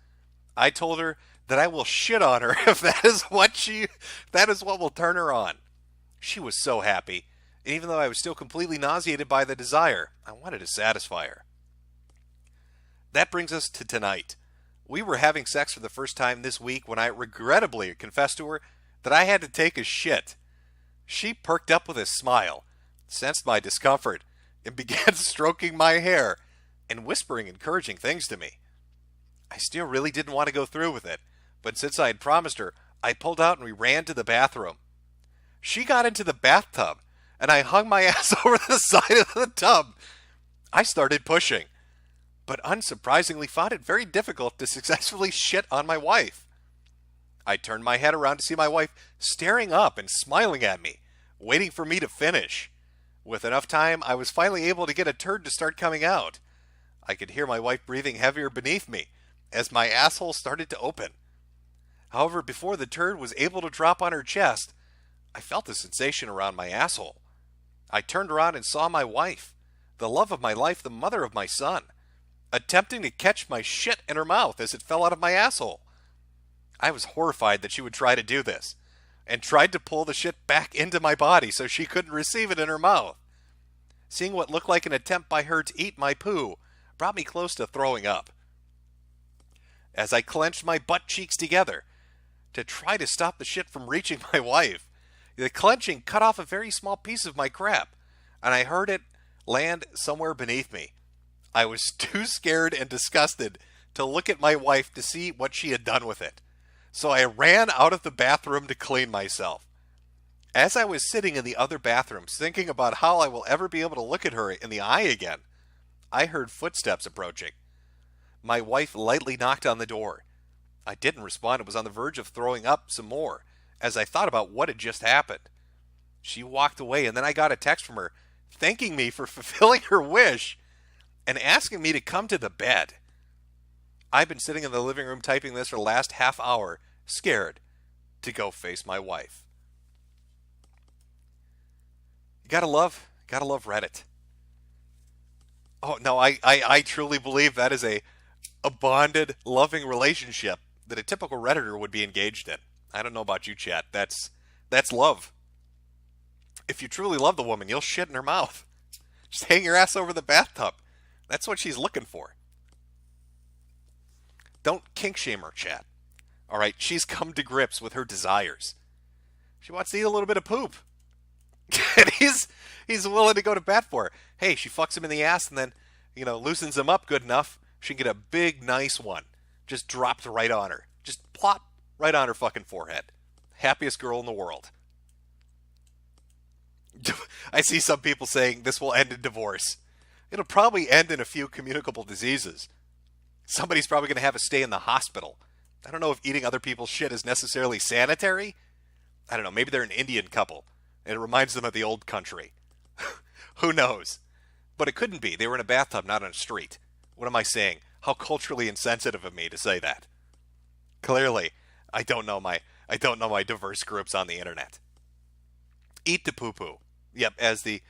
I told her that I will shit on her if that is what will turn her on. She was so happy, and even though I was still completely nauseated by the desire, I wanted to satisfy her. That brings us to tonight. We were having sex for the first time this week when I regrettably confessed to her that I had to take a shit. She perked up with a smile, sensed my discomfort, and began stroking my hair and whispering encouraging things to me. I still really didn't want to go through with it, but since I had promised her, I pulled out and we ran to the bathroom. She got into the bathtub, and I hung my ass over the side of the tub. I started pushing, but unsurprisingly found it very difficult to successfully shit on my wife. I turned my head around to see my wife staring up and smiling at me, waiting for me to finish. With enough time, I was finally able to get a turd to start coming out. I could hear my wife breathing heavier beneath me as my asshole started to open. However, before the turd was able to drop on her chest, I felt a sensation around my asshole. I turned around and saw my wife, the love of my life, the mother of my son, attempting to catch my shit in her mouth as it fell out of my asshole. I was horrified that she would try to do this, and tried to pull the shit back into my body so she couldn't receive it in her mouth. Seeing what looked like an attempt by her to eat my poo brought me close to throwing up. As I clenched my butt cheeks together to try to stop the shit from reaching my wife, the clenching cut off a very small piece of my crap, and I heard it land somewhere beneath me. I was too scared and disgusted to look at my wife to see what she had done with it, so I ran out of the bathroom to clean myself. As I was sitting in the other bathrooms thinking about how I will ever be able to look at her in the eye again, I heard footsteps approaching. My wife lightly knocked on the door. I didn't respond and was on the verge of throwing up some more as I thought about what had just happened. She walked away, and then I got a text from her thanking me for fulfilling her wish and asking me to come to the bed. I've been sitting in the living room typing this for the last half hour, scared to go face my wife. You gotta love Reddit. Oh, no, I truly believe that is a bonded, loving relationship that a typical Redditor would be engaged in. I don't know about you, chat. That's love. If you truly love the woman, you'll shit in her mouth. Just hang your ass over the bathtub. That's what she's looking for. Don't kink shame her, chat. All right, she's come to grips with her desires. She wants to eat a little bit of poop. And he's willing to go to bat for her. Hey, she fucks him in the ass and then, loosens him up good enough. She can get a big, nice one. Just dropped right on her. Just plop right on her fucking forehead. Happiest girl in the world. I see some people saying this will end in divorce. It'll probably end in a few communicable diseases. Somebody's probably going to have to stay in the hospital. I don't know if eating other people's shit is necessarily sanitary. I don't know. Maybe they're an Indian couple. And it reminds them of the old country. Who knows? But it couldn't be. They were in a bathtub, not on a street. What am I saying? How culturally insensitive of me to say that. Clearly, I don't know my diverse groups on the internet. Eat the poo-poo. Yep, as the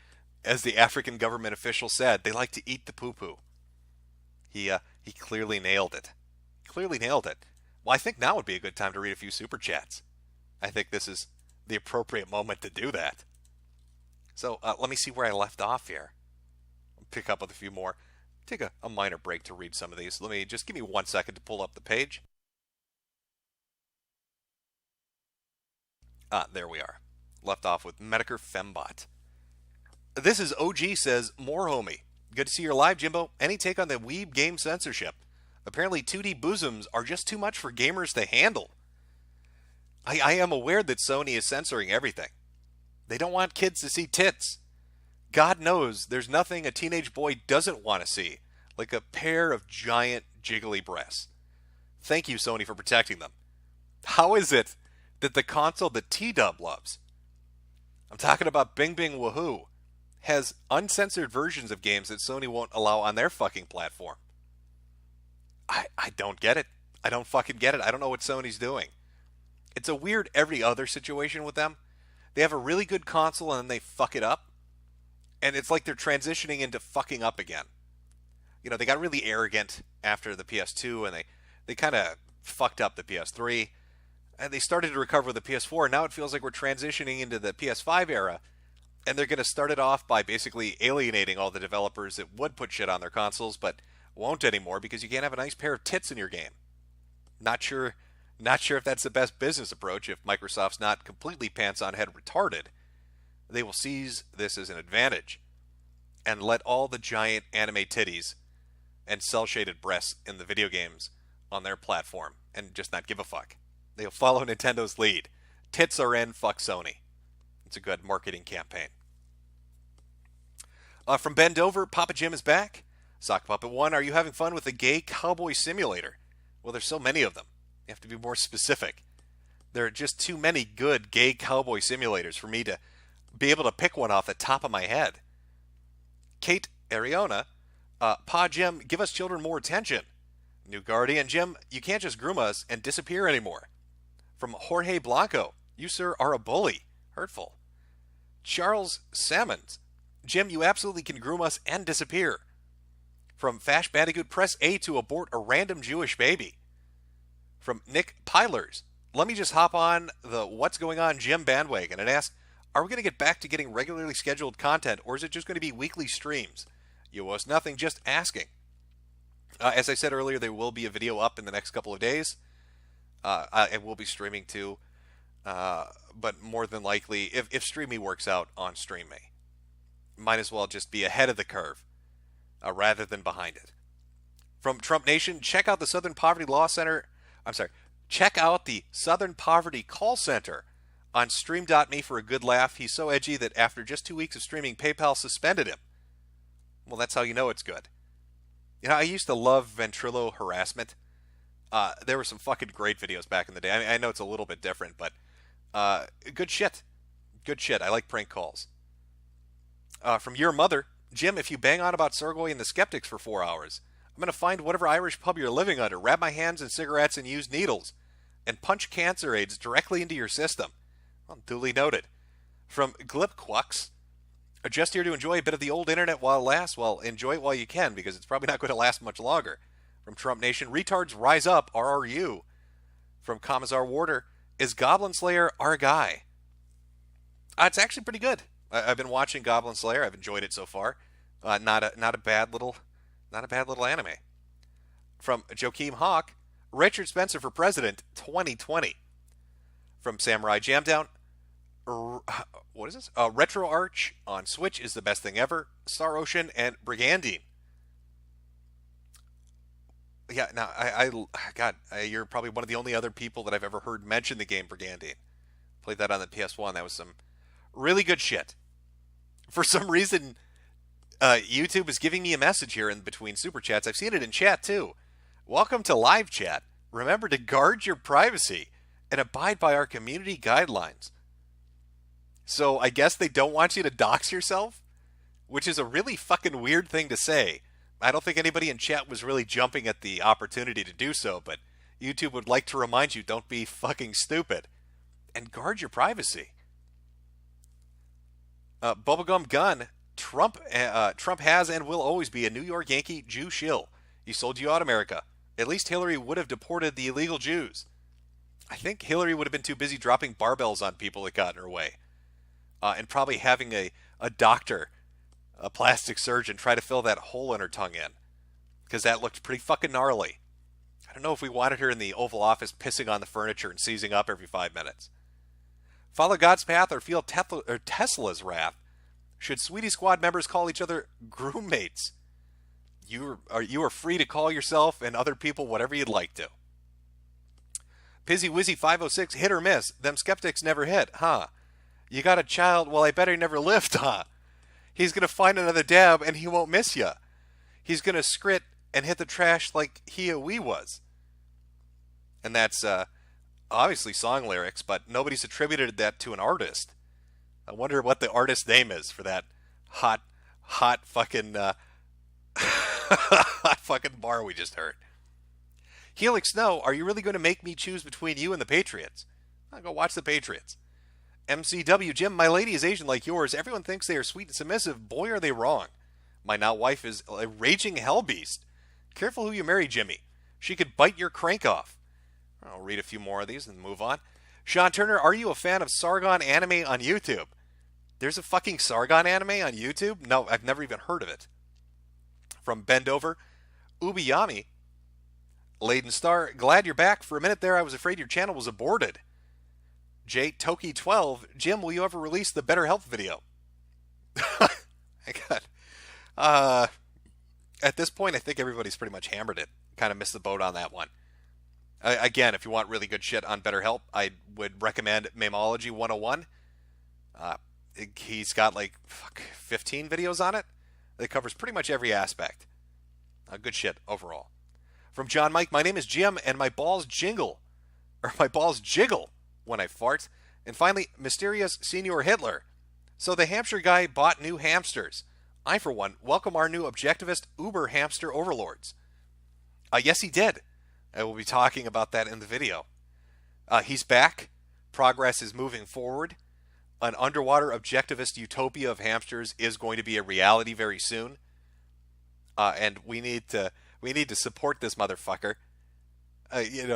African government official said, they like to eat the poo-poo. He clearly nailed it. Clearly nailed it. Well, I think now would be a good time to read a few super chats. I think this is the appropriate moment to do that. So let me see where I left off here. I'll pick up with a few more. Take a minor break to read some of these. Give me 1 second to pull up the page. There we are. Left off with Metokur Fembot. This is OG says, more homie. Good to see you're live, Jimbo. Any take on the weeb game censorship? Apparently 2D bosoms are just too much for gamers to handle. I am aware that Sony is censoring everything. They don't want kids to see tits. God knows there's nothing a teenage boy doesn't want to see, like a pair of giant jiggly breasts. Thank you, Sony, for protecting them. How is it that the console that T-Dub loves, I'm talking about Bing Bing Wahoo, has uncensored versions of games that Sony won't allow on their fucking platform? I don't get it. I don't fucking get it. I don't know what Sony's doing. It's a weird every other situation with them. They have a really good console and then they fuck it up. And it's like they're transitioning into fucking up again. They got really arrogant after the PS2 and they kind of fucked up the PS3. And they started to recover with the PS4. And now it feels like we're transitioning into the PS5 era. And they're going to start it off by basically alienating all the developers that would put shit on their consoles but won't anymore because you can't have a nice pair of tits in your game. Not sure if that's the best business approach. If Microsoft's not completely pants on head retarded, they will seize this as an advantage and let all the giant anime titties and cel-shaded breasts in the video games on their platform and just not give a fuck. They'll follow Nintendo's lead. Tits are in, fuck Sony. It's a good marketing campaign. From Ben Dover, Papa Jim is back. Sock Puppet 1, are you having fun with the gay cowboy simulator? Well, there's so many of them. You have to be more specific. There are just too many good gay cowboy simulators for me to be able to pick one off the top of my head. Kate Ariona, Pa Jim, give us children more attention. New Guardian, Jim, you can't just groom us and disappear anymore. From Jorge Blanco, you, sir, are a bully. Hurtful. Charles Salmons, Jim, you absolutely can groom us and disappear. From Fash Bandicoot, press A to abort a random Jewish baby. From Nick Pylers, let me just hop on the What's Going On Jim bandwagon and ask, are we going to get back to getting regularly scheduled content, or is it just going to be weekly streams? You owe us nothing, just asking. As I said earlier, there will be a video up in the next couple of days. I will be streaming too, but more than likely, if Streamy works out on Stream Me, might as well just be ahead of the curve rather than behind it. From Trump Nation, check out the Southern Poverty Law Center. Check out the Southern Poverty Call Center on Stream.me for a good laugh. He's so edgy that after just 2 weeks of streaming, PayPal suspended him. Well, that's how you know it's good. You know, I used to love Ventrilo harassment. There were some fucking great videos back in the day. I know it's a little bit different, but good shit. Good shit. I like prank calls. From your mother, Jim, if you bang on about Sargoy and the Skeptics for 4 hours, I'm going to find whatever Irish pub you're living under, wrap my hands in cigarettes and use needles, and punch cancer aids directly into your system. Well, duly noted. From Glipquux, just here to enjoy a bit of the old internet while it lasts. Well, enjoy it while you can, because it's probably not going to last much longer. From Trump Nation, retards rise up, RRU. From Commissar Warder, is Goblin Slayer our guy? It's actually pretty good. I've been watching Goblin Slayer. I've enjoyed it so far. Not a bad little anime. From Joakim Hawk, Richard Spencer for President 2020. From Samurai Jamdown, what is this? Retro Arch on Switch is the best thing ever. Star Ocean and Brigandine. Yeah, now you're probably one of the only other people that I've ever heard mention the game Brigandine. Played that on the PS1. That was some really good shit. For some reason, YouTube is giving me a message here in between super chats. I've seen it in chat too. Welcome to live chat. Remember to guard your privacy and abide by our community guidelines. So I guess they don't want you to dox yourself, which is a really fucking weird thing to say. I don't think anybody in chat was really jumping at the opportunity to do so, but YouTube would like to remind you, don't be fucking stupid. And guard your privacy. Bubblegum Gun, Trump has and will always be a New York Yankee Jew shill. He sold you out, America. At least Hillary would have deported the illegal Jews. I think Hillary would have been too busy dropping barbells on people that got in her way. And probably having a doctor, a plastic surgeon, try to fill that hole in her tongue in. Because that looked pretty fucking gnarly. I don't know if we wanted her in the Oval Office pissing on the furniture and seizing up every 5 minutes. Follow God's path or feel Tesla's wrath. Should Sweetie Squad members call each other groommates? You are free to call yourself and other people whatever you'd like to. Pizzy Wizzy 506, hit or miss. Them skeptics never hit, huh? You got a child, well, I bet he never lived, huh? He's going to find another dab and he won't miss ya. He's going to scrit and hit the trash like he a wee was. And that's obviously song lyrics, but nobody's attributed that to an artist. I wonder what the artist name is for that hot fucking hot fucking bar we just heard. Helix Snow, are you really going to make me choose between you and the Patriots? I'll go watch the Patriots. MCW, Jim, my lady is Asian like yours. Everyone thinks they are sweet and submissive. Boy, are they wrong. My now wife is a raging hell beast. Careful who you marry, Jimmy. She could bite your crank off. I'll read a few more of these and move on. Sean Turner, are you a fan of Sargon anime on YouTube? There's a fucking Sargon anime on YouTube? No, I've never even heard of it. From Bendover, Ubiyami, Laden Star, glad you're back. For a minute there, I was afraid your channel was aborted. J Toki 12, Jim, will you ever release the Better Health video? At this point, I think everybody's pretty much hammered it. Kind of missed the boat on that one. Again, if you want really good shit on BetterHelp, I would recommend Mamology 101. He's got like 15 videos on it. That covers pretty much every aspect. Good shit overall. From John Mike, my name is Jim and my balls jingle. Or my balls jiggle when I fart. And finally, mysterious Senior Hitler. So the hamster guy bought new hamsters. I, for one, welcome our new objectivist Uber hamster overlords. Yes, he did. I will be talking about that in the video. He's back. Progress is moving forward. An underwater objectivist utopia of hamsters is going to be a reality very soon. And we need to support this motherfucker.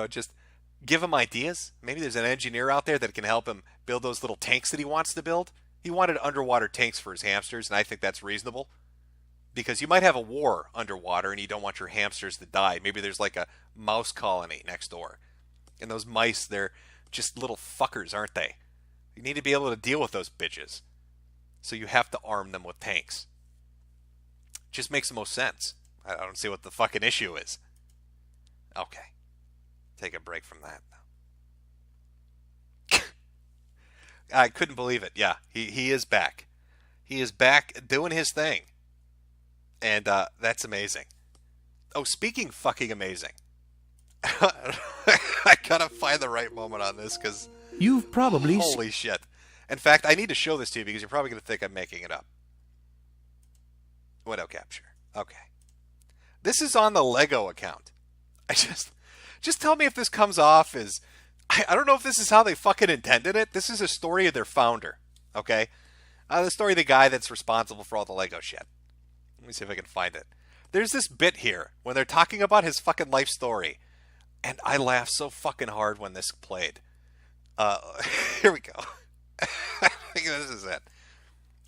Just give him ideas. Maybe there's an engineer out there that can help him build those little tanks that he wants to build. He wanted underwater tanks for his hamsters, and I think that's reasonable. Because you might have a war underwater and you don't want your hamsters to die. Maybe there's like a mouse colony next door. And those mice, they're just little fuckers, aren't they? You need to be able to deal with those bitches. So you have to arm them with tanks. Just makes the most sense. I don't see what the fucking issue is. Okay. Take a break from that. I couldn't believe it. Yeah, he is back. He is back doing his thing. And that's amazing. Oh, speaking fucking amazing. I gotta find the right moment on this because You've probably holy shit. In fact, I need to show this to you because you're probably going to think I'm making it up. Window capture. Okay. This is on the Lego account. I just tell me if this comes off as I don't know if this is how they fucking intended it. This is a story of their founder. Okay? The story of the guy that's responsible for all the Lego shit. Let me see if I can find it. There's this bit here when they're talking about his fucking life story. And I laughed so fucking hard when this played. Here we go. I think this is it.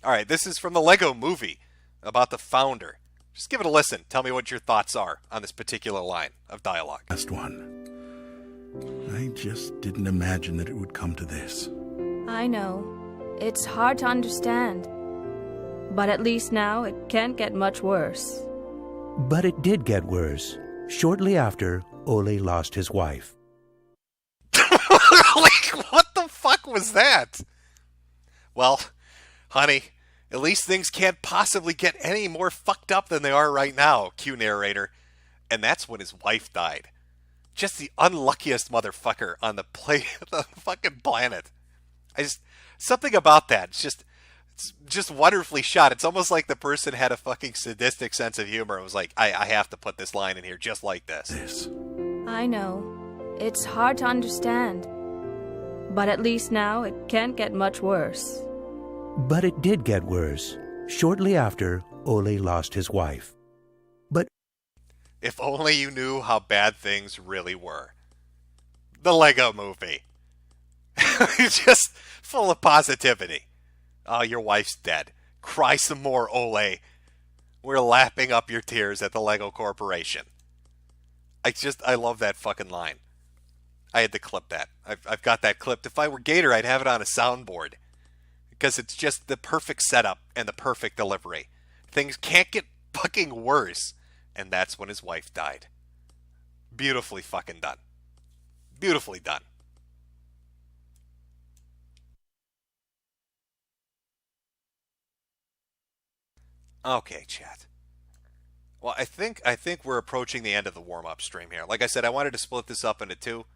Alright, this is from the Lego movie about the founder. Just give it a listen. Tell me what your thoughts are on this particular line of dialogue. last one. I just didn't imagine that it would come to this. I know. It's hard to understand. But at least now it can't get much worse. But it did get worse. Shortly after, Ole lost his wife. Like, what the fuck was that? Well, honey, at least things can't possibly get any more fucked up than they are right now, cue narrator. And that's when his wife died. Just the unluckiest motherfucker on the fucking planet. Something about that. It's just wonderfully shot. It's almost like the person had a fucking sadistic sense of humor. It was like, I have to put this line in here just like this. I know. It's hard to understand. But at least now it can't get much worse. But it did get worse. Shortly after, Ole lost his wife. But if only you knew how bad things really were. The Lego movie. It's just full of positivity. Oh, your wife's dead. Cry some more, Ole. We're lapping up your tears at the Lego Corporation. I love that fucking line. I had to clip that. I've got that clipped. If I were Gator, I'd have it on a soundboard. Because it's just the perfect setup and the perfect delivery. Things can't get fucking worse. And that's when his wife died. Beautifully fucking done. Beautifully done. Okay, chat. Well, I think we're approaching the end of the warm-up stream here. Like I said, I wanted to split this up into two.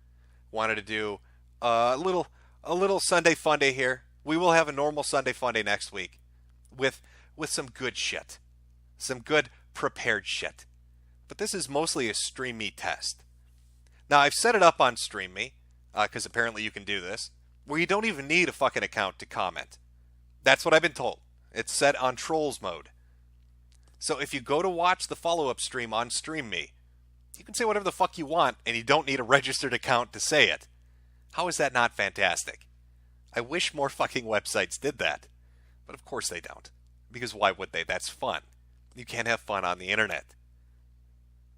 Wanted to do a little Sunday Funday here. We will have a normal Sunday Funday next week with some good shit. Some good prepared shit. But this is mostly a Stream Me test. Now, I've set it up on Stream Me, because apparently you can do this, where you don't even need a fucking account to comment. That's what I've been told. It's set on Trolls mode. So if you go to watch the follow-up stream on Stream Me, you can say whatever the fuck you want, and you don't need a registered account to say it. How is that not fantastic? I wish more fucking websites did that. But of course they don't. Because why would they? That's fun. You can't have fun on the internet.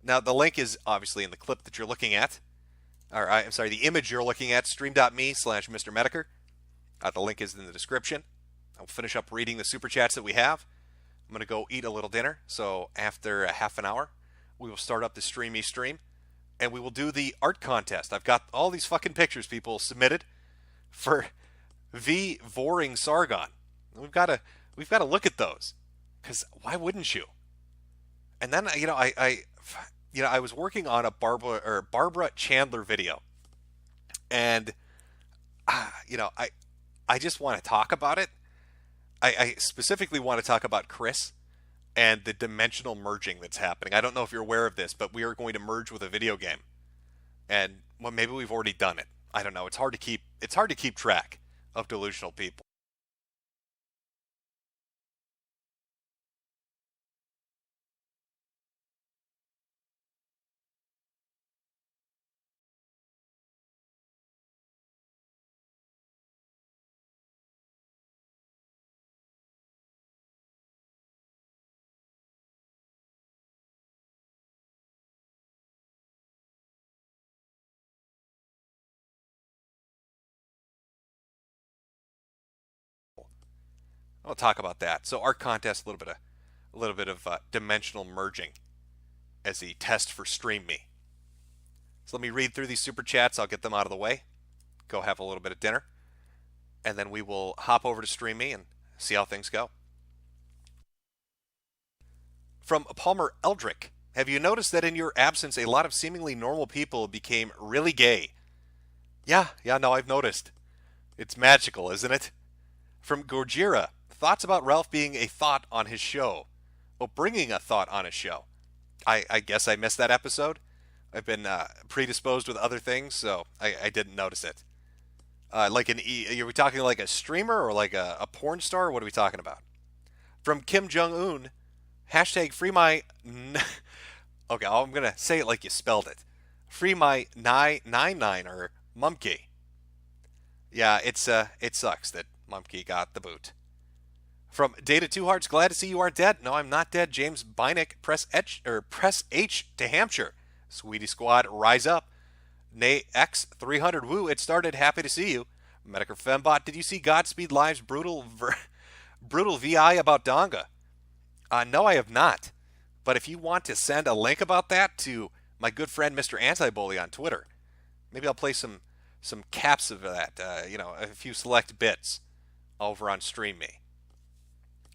Now, the link is obviously in the clip that you're looking at. Or, I'm sorry, the image you're looking at, stream.me/Mr. Metokur. The link is in the description. I'll finish up reading the super chats that we have. I'm going to go eat a little dinner. So after a half an hour, we will start up the Stream Me stream. And we will do the art contest. I've got all these fucking pictures people submitted for V. Voring Sargon. We've got to look at those. Because why wouldn't you? And then, I was working on a Barbara Chandler video. And I just want to talk about it. I specifically want to talk about Chris and the dimensional merging that's happening. I don't know if you're aware of this, but we are going to merge with a video game. And well, maybe we've already done it. I don't know. It's hard to keep track of delusional people. I'll talk about that. So our contest, a little bit of dimensional merging as the test for Stream Me. So let me read through these super chats. I'll get them out of the way. Go have a little bit of dinner, and then we will hop over to Stream Me and see how things go. From Palmer Eldrick, have you noticed that in your absence, a lot of seemingly normal people became really gay? Yeah, no, I've noticed. It's magical, isn't it? From Gorgira, thoughts about Ralph being a thought on his show. Well, bringing a thought on his show. I guess I missed that episode. I've been predisposed with other things, so I didn't notice it. Are we talking like a streamer or like a porn star? What are we talking about? From Kim Jong-un, hashtag free my... Okay, I'm going to say it like you spelled it. Free my 999er Mumkey. Yeah, it sucks that Mumkey got the boot. From Data Two Hearts, glad to see you aren't dead. No, I'm not dead. James Bynick, press H to Hampshire. Sweetie Squad, rise up. Nay X 300 woo. It started. Happy to see you. Metokur Fembot, did you see Godspeed Live's brutal VI about Donga? No, I have not. But if you want to send a link about that to my good friend Mr. Antibully on Twitter, maybe I'll play some caps of that. A few select bits over on Stream Me.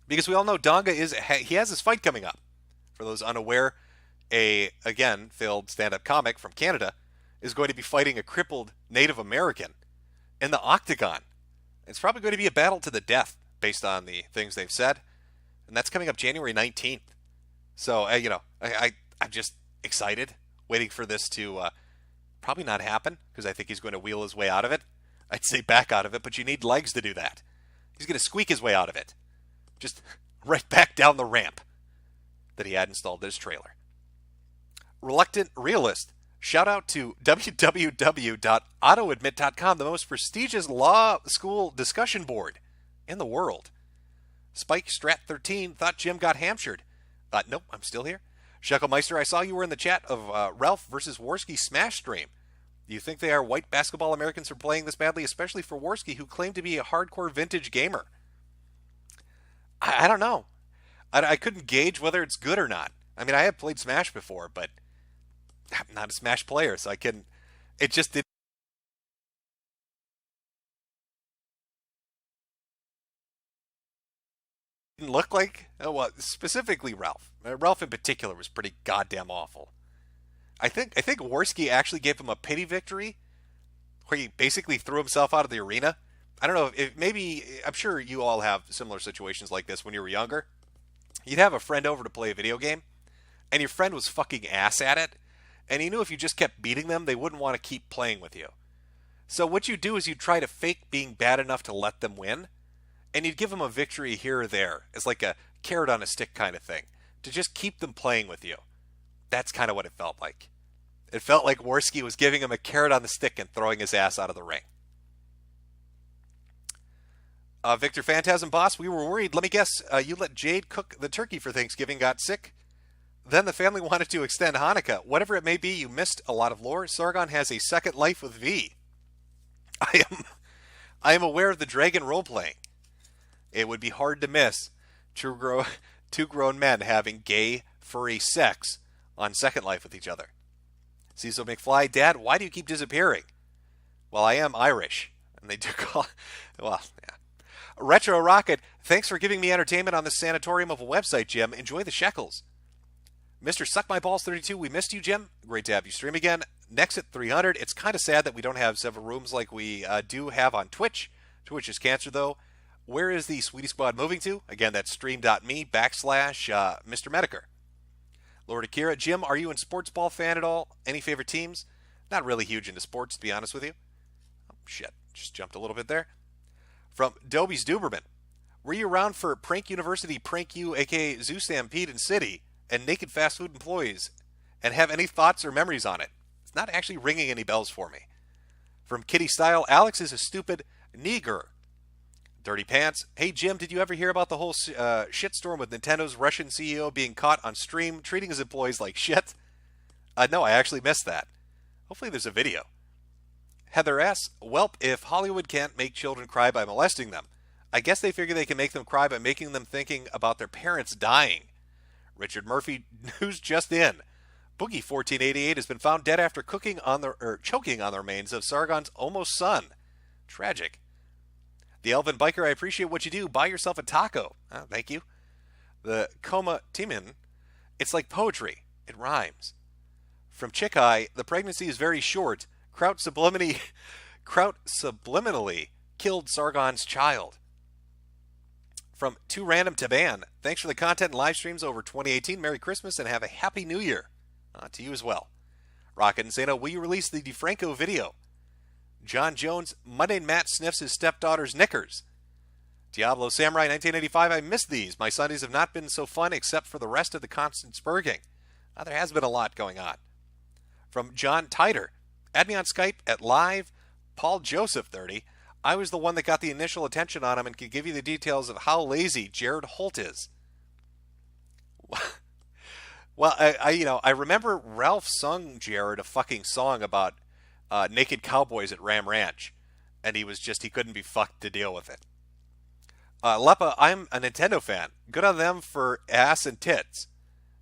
Because we all know Donga he has his fight coming up. For those unaware, a, again, failed stand-up comic from Canada is going to be fighting a crippled Native American in the Octagon. It's probably going to be a battle to the death based on the things they've said. And that's coming up January 19th. So, I'm just excited, waiting for this to probably not happen, because I think he's going to wheel his way out of it. I'd say back out of it, but you need legs to do that. He's going to squeak his way out of it. Just right back down the ramp that he had installed in his trailer. Reluctant Realist. Shout out to www.autoadmit.com, the most prestigious law school discussion board in the world. Spike Strat 13 thought Jim got Hampshired. Nope, I'm still here. Shekelmeister, I saw you were in the chat of Ralph versus Worski Smash stream. Do you think they are white basketball Americans for playing this badly, especially for Worski, who claimed to be a hardcore vintage gamer? I don't know. I couldn't gauge whether it's good or not. I mean, I have played Smash before, but I'm not a Smash player, so I couldn't. It just didn't look like. Well, specifically Ralph. Ralph in particular was pretty goddamn awful. I think Worski actually gave him a pity victory, where he basically threw himself out of the arena. I don't know if maybe, I'm sure you all have similar situations like this when you were younger. You'd have a friend over to play a video game, and your friend was fucking ass at it, and you knew if you just kept beating them, they wouldn't want to keep playing with you. So what you do is you try to fake being bad enough to let them win, and you'd give them a victory here or there, as like a carrot on a stick kind of thing, to just keep them playing with you. That's kind of what it felt like. It felt like Worski was giving him a carrot on the stick and throwing his ass out of the ring. Victor Phantasm Boss, we were worried. Let me guess, you let Jade cook the turkey for Thanksgiving, got sick? Then the family wanted to extend Hanukkah. Whatever it may be, you missed a lot of lore. Sargon has a second life with V. I am aware of the dragon role-playing. It would be hard to miss two grown men having gay, furry sex on Second Life with each other. Cecil McFly, Dad, why do you keep disappearing? Well, I am Irish, and they do call... Well, yeah. Retro Rocket, thanks for giving me entertainment on this sanatorium of a website, Jim. Enjoy the shekels. Mr. Suck My Balls 32, we missed you, Jim. Great to have you stream again. Next at 300. It's kind of sad that we don't have several rooms like we do have on Twitch. Twitch is cancer, though. Where is the Sweetie Squad moving to? Again, that's stream.me/Mr. Metokur. Lord Akira, Jim, are you a sports ball fan at all? Any favorite teams? Not really huge into sports, to be honest with you. Oh, shit. Just jumped a little bit there. From Dobie's Duberman. Were you around for Prank University Prank U, aka Zoo Stampede in City, and naked fast food employees, and have any thoughts or memories on it? It's not actually ringing any bells for me. From Kitty Style, Alex is a stupid nigger. Dirty Pants. Hey, Jim, did you ever hear about the whole shitstorm with Nintendo's Russian CEO being caught on stream treating his employees like shit? No, I actually missed that. Hopefully there's a video. Heather S. Welp, if Hollywood can't make children cry by molesting them, I guess they figure they can make them cry by making them thinking about their parents dying. Richard Murphy, news just in. Boogie 1488 has been found dead after choking on the remains of Sargon's almost son. Tragic. The Elvin Biker, I appreciate what you do. Buy yourself a taco. Oh, thank you. The Coma Timin, it's like poetry. It rhymes. From Chick Eye, the pregnancy is very short. Kraut subliminally killed Sargon's child. From Too Random to Ban, thanks for the content and live streams over 2018. Merry Christmas and have a Happy New Year. To you as well. Rocket and Zeno, will you release the DeFranco video? John Jones, Monday Matt sniffs his stepdaughter's knickers. Diablo Samurai 1985, I missed these. My Sundays have not been so fun except for the rest of the constant spurging. There has been a lot going on. From John Titer, add me on Skype at live Paul Joseph 30. I was the one that got the initial attention on him and could give you the details of how lazy Jared Holt is. Well, I remember Ralph sung Jared a fucking song about naked cowboys at Ram Ranch, and he couldn't be fucked to deal with it. Lepa, I'm a Nintendo fan. Good on them for ass and tits.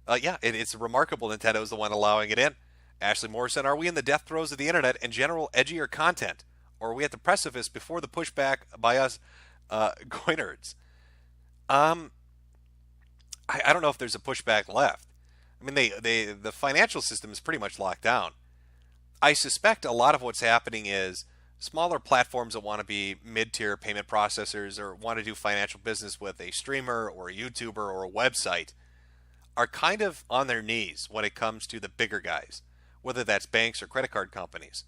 It's remarkable Nintendo is the one allowing it in. Ashley Morrison, are we in the death throes of the internet and general edgier content? Or are we at the precipice before the pushback by us goinerds? I don't know if there's a pushback left. I mean, the financial system is pretty much locked down. I suspect a lot of what's happening is smaller platforms that want to be mid-tier payment processors or want to do financial business with a streamer or a YouTuber or a website are kind of on their knees when it comes to the bigger guys, whether that's banks or credit card companies.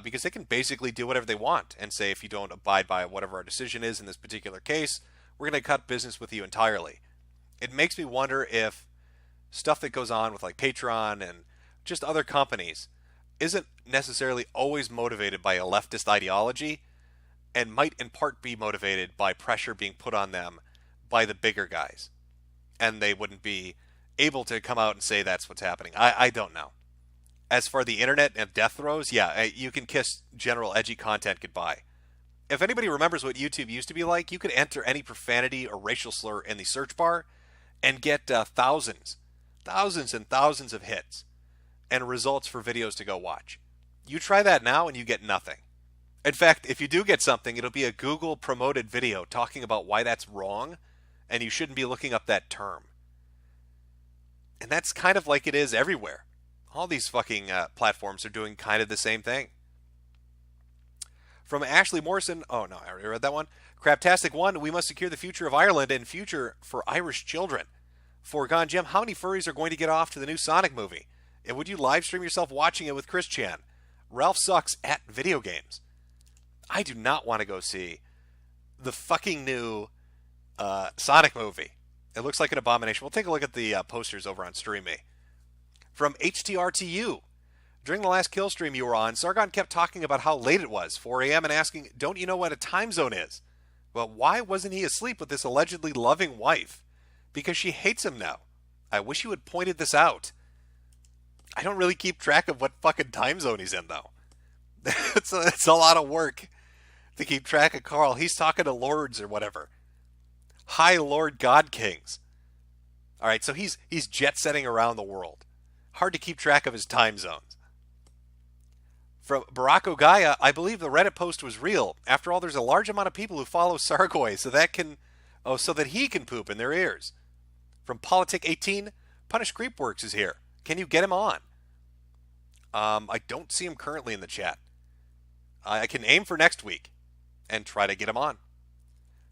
Because they can basically do whatever they want and say, if you don't abide by whatever our decision is in this particular case, we're going to cut business with you entirely. It makes me wonder if stuff that goes on with like Patreon and just other companies isn't necessarily always motivated by a leftist ideology and might in part be motivated by pressure being put on them by the bigger guys. And they wouldn't be able to come out and say that's what's happening. I don't know. As for the internet and death throes, you can kiss general edgy content goodbye. If anybody remembers what YouTube used to be like, you could enter any profanity or racial slur in the search bar and get thousands and thousands of hits and results for videos to go watch. You try that now and you get nothing. In fact, if you do get something, it'll be a Google promoted video talking about why that's wrong and you shouldn't be looking up that term. And that's kind of like it is everywhere. All these fucking platforms are doing kind of the same thing. From Ashley Morrison, oh no, I already read that one. Craptastic 1, we must secure the future of Ireland and future for Irish children. Foregone Jim, how many furries are going to get off to the new Sonic movie? And would you live stream yourself watching it with Chris Chan? Ralph sucks at video games. I do not want to go see the fucking new Sonic movie. It looks like an abomination. We'll take a look at the posters over on StreamMe. From HTRTU, during the last kill stream you were on, Sargon kept talking about how late it was, 4 a.m., and asking, don't you know what a time zone is? Well, why wasn't he asleep with this allegedly loving wife? Because she hates him now. I wish you had pointed this out. I don't really keep track of what fucking time zone he's in, though. It's a lot of work to keep track of Carl. He's talking to lords or whatever. High Lord God Kings. All right, so he's jet-setting around the world. Hard to keep track of his time zones. From Barack Ogaya, I believe the Reddit post was real. After all, there's a large amount of people who follow Sargoy so that he can poop in their ears. From Politic 18, Punish Creepworks is here. Can you get him on? I don't see him currently in the chat. I can aim for next week and try to get him on.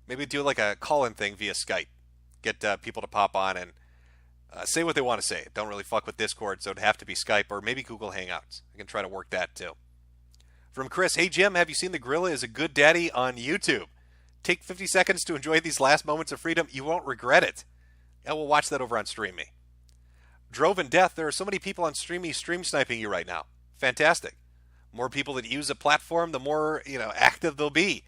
Maybe do like a call-in thing via Skype. Get people to pop on and say what they want to say. Don't really fuck with Discord, so it'd have to be Skype or maybe Google Hangouts. I can try to work that too. From Chris, hey Jim, have you seen The Gorilla is a Good Daddy on YouTube? Take 50 seconds to enjoy these last moments of freedom. You won't regret it. Yeah, we'll watch that over on StreamMe. Drove in Death, there are so many people on StreamMe stream sniping you right now. Fantastic. More people that use a platform, the more active they'll be.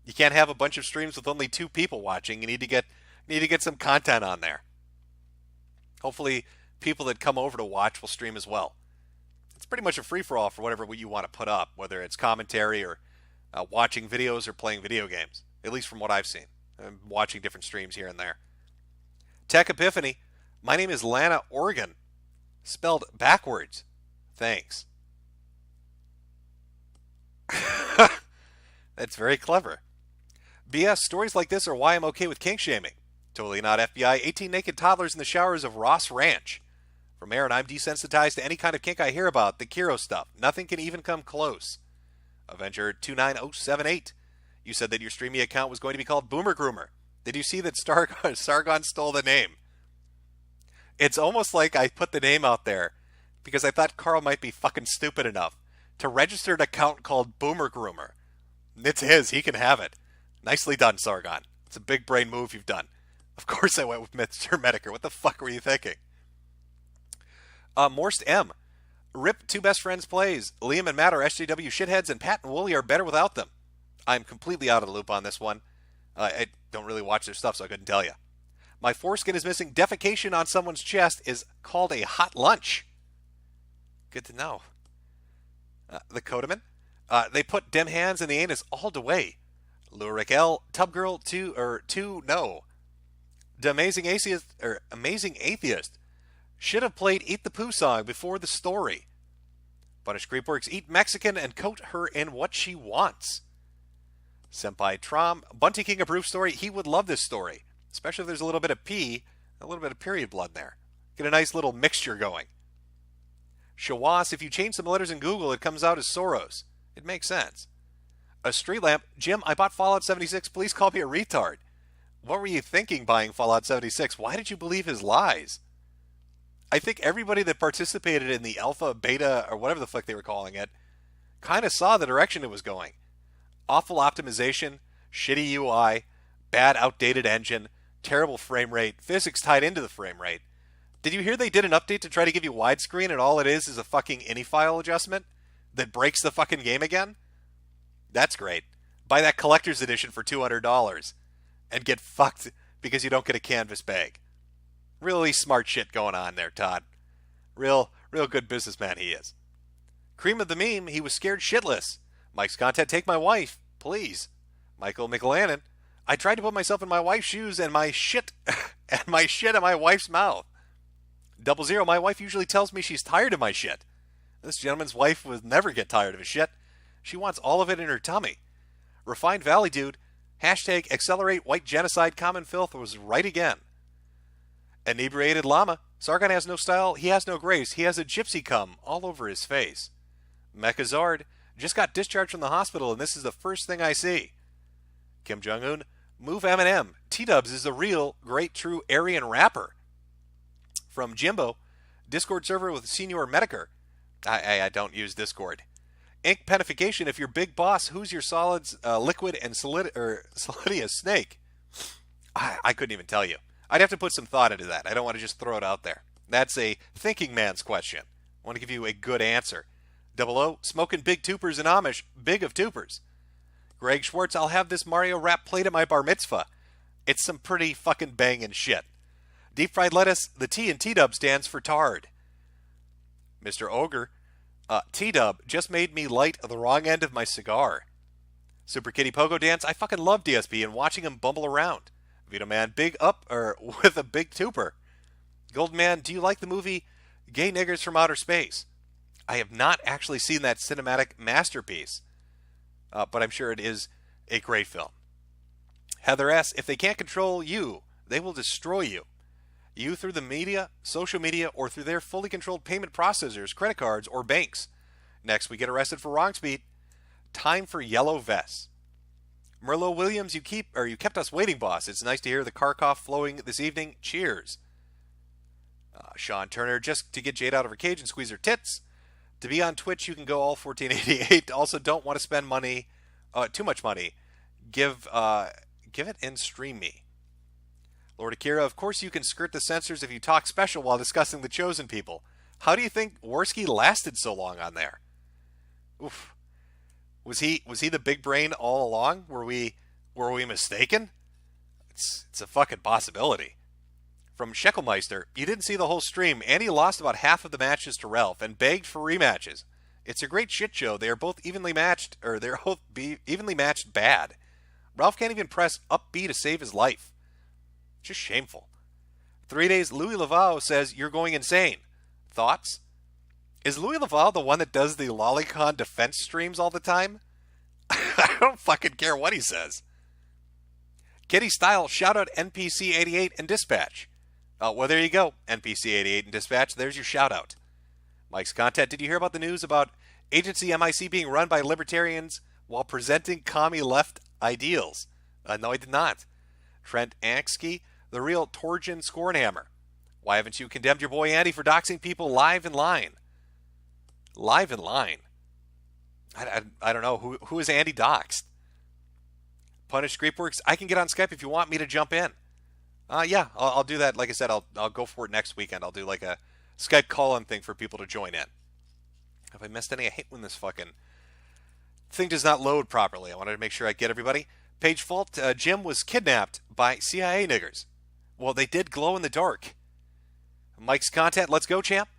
You can't have a bunch of streams with only 2 people watching. You need to get some content on there. Hopefully, people that come over to watch will stream as well. It's pretty much a free-for-all for whatever you want to put up, whether it's commentary or watching videos or playing video games, at least from what I've seen. I'm watching different streams here and there. Tech Epiphany, my name is Lana Oregon, spelled backwards. Thanks. That's very clever. BS, stories like this are why I'm okay with kink shaming. Totally not FBI. 18 naked toddlers in the showers of Ross Ranch. From Aaron, I'm desensitized to any kind of kink I hear about. The Kiro stuff. Nothing can even come close. Avenger 29078. You said that your streaming account was going to be called Boomer Groomer. Did you see that Sargon stole the name? It's almost like I put the name out there because I thought Carl might be fucking stupid enough to register an account called Boomer Groomer. It's his. He can have it. Nicely done, Sargon. It's a big brain move you've done. Of course I went with Mr. Metokur. What the fuck were you thinking? Morst M. Rip Two Best Friends plays. Liam and Matt are SJW shitheads, and Pat and Wooly are better without them. I'm completely out of the loop on this one. I don't really watch their stuff, so I couldn't tell you. My foreskin is missing. Defecation on someone's chest is called a hot lunch. Good to know. The Codaman. They put dem hands in the anus all the way. Lurik L. Tubgirl 2 no. The Amazing Atheist should have played Eat the Pooh song before the story. Punish Creepworks, eat Mexican and coat her in what she wants. Senpai Trom, Bunty King approved story. He would love this story, especially if there's a little bit of pee, a little bit of period blood there. Get a nice little mixture going. Shawas, if you change some letters in Google, it comes out as Soros. It makes sense. A Street Lamp, Jim, I bought Fallout 76. Please call me a retard. What were you thinking buying Fallout 76? Why did you believe his lies? I think everybody that participated in the alpha, beta, or whatever the fuck they were calling it, kind of saw the direction it was going. Awful optimization, shitty UI, bad outdated engine, terrible frame rate, physics tied into the frame rate. Did you hear they did an update to try to give you widescreen and all it is a fucking ini file adjustment that breaks the fucking game again? That's great. Buy that collector's edition for $200 and get fucked because you don't get a canvas bag. Really smart shit going on there, Todd. Real good businessman he is. Cream of the meme, he was scared shitless. Mike's content, take my wife, please. Michael McLannan, I tried to put myself in my wife's shoes and my shit in my wife's mouth. 00, my wife usually tells me she's tired of my shit. This gentleman's wife would never get tired of his shit. She wants all of it in her tummy. Refined Valley Dude, hashtag accelerate white genocide common filth was right again. Inebriated Llama, Sargon has no style, he has no grace, he has a gypsy cum all over his face. Mechazard, just got discharged from the hospital and this is the first thing I see. Kim Jong-un, move Eminem, T-Dubs is the real, great, true Aryan rapper. From Jimbo, Discord server with Senior Metokur. I don't use Discord. Ink Penification, if you're big boss, who's your solids, liquid, and solidious snake? I couldn't even tell you. I'd have to put some thought into that. I don't want to just throw it out there. That's a thinking man's question. I want to give you a good answer. 00, smoking big tupers in Amish, big of tupers. Greg Schwartz, I'll have this Mario rap played at my bar mitzvah. It's some pretty fucking banging shit. Deep fried lettuce, the T in T-Dub stands for tard. Mr. Ogre, T-Dub just made me light the wrong end of my cigar. Super Kitty Pogo Dance, I fucking love DSP and watching him bumble around. Vito Man, big up, with a big tuper. Golden Man, do you like the movie Gay Niggers from Outer Space? I have not actually seen that cinematic masterpiece, but I'm sure it is a great film. Heather S., if they can't control you, they will destroy you. you through the media, social media, or through their fully controlled payment processors, credit cards, or banks. Next, we get arrested for wrong speed. Time for yellow vests. Merlot Williams, you kept us waiting, boss. It's nice to hear the car cough flowing this evening. Cheers. Sean Turner, just to get Jade out of her cage and squeeze her tits. To be on Twitch, you can go all 1488. Also, don't want to spend money, too much money. Give it and stream me. Lord Akira, of course you can skirt the censors if you talk special while discussing the chosen people. How do you think Worski lasted so long on there? Oof. Was he the big brain all along? Were we mistaken? It's a fucking possibility. From Scheckelmeister, you didn't see the whole stream. Andy lost about half of the matches to Ralph and begged for rematches. It's a great shit show. They are both evenly matched, evenly matched bad. Ralph can't even press up B to save his life. Just shameful. 3 days, Louis Laval says you're going insane. Thoughts? Is Louis Laval the one that does the Lolicon defense streams all the time? I don't fucking care what he says. Kitty Style, shout out NPC88 and Dispatch. Well, there you go, NPC88 and Dispatch. There's your shout out. Mike's Content, did you hear about the news about Agency MIC being run by libertarians while presenting commie left ideals? No, I did not. Trent Anksky, the real Torgen Scornhammer. Why haven't you condemned your boy Andy for doxing people live in line? Live in line? I don't know. Who is Andy doxed? Punish Creepworks, I can get on Skype if you want me to jump in. Yeah, I'll do that. Like I said, I'll go for it next weekend. I'll do like a Skype call-in thing for people to join in. Have I missed any? I hate when this fucking thing does not load properly. I wanted to make sure I get everybody. Page Fault, Jim was kidnapped by CIA niggers. Well, they did glow in the dark. Mike's Content, let's go, champ.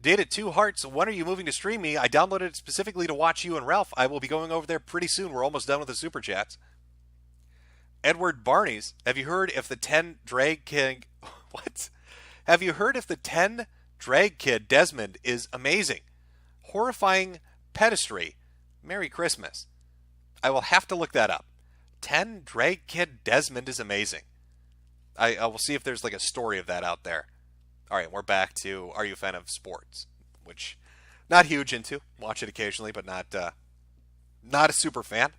Dated 2 hearts. When are you moving to Stream Me? I downloaded it specifically to watch you and Ralph. I will be going over there pretty soon. We're almost done with the super chats. Edward Barneys, have you heard if the 10 drag king... What? Have you heard if the 10 drag kid Desmond is amazing? Horrifying pedestry. Merry Christmas. I will have to look that up. 10 drag kid Desmond is amazing. I will see if there's like a story of that out there. All right, we're back to Are You a Fan of Sports? Which, not huge into. Watch it occasionally, but not a super fan.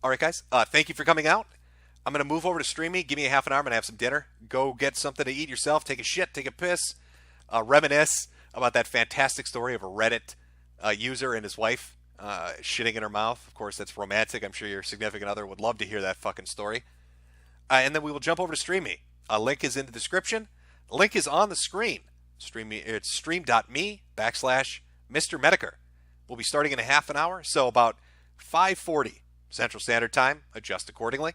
All right, guys. Thank you for coming out. I'm going to move over to Stream Me. Give me a half an hour. I'm going to have some dinner. Go get something to eat yourself. Take a shit. Take a piss. Reminisce about that fantastic story of a Reddit user and his wife shitting in her mouth. Of course, that's romantic. I'm sure your significant other would love to hear that fucking story. And then we will jump over to Stream Me. A link is in the description. The link is on the screen. Stream Me. It's stream.me/Mr. Metokur. We'll be starting in a half an hour, so about 5:40 Central Standard Time. Adjust accordingly.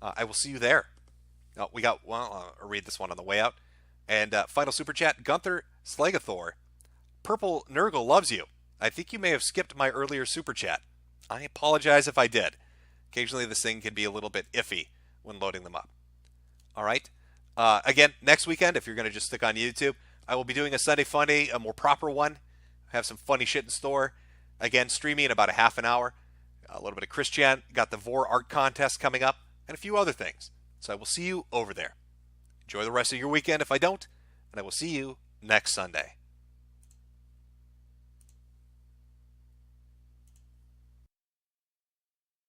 I will see you there. I'll read this one on the way out. And final super chat, Gunther Slegathor. Purple Nurgle loves you. I think you may have skipped my earlier super chat. I apologize if I did. Occasionally this thing can be a little bit iffy when loading them up. All right. Again, next weekend, if you're going to just stick on YouTube, I will be doing a Sunday Funday, a more proper one. Have some funny shit in store. Again, streaming in about a half an hour. A little bit of Christian. Got the Vor art contest coming up. And a few other things. So I will see you over there. Enjoy the rest of your weekend if I don't. And I will see you next Sunday.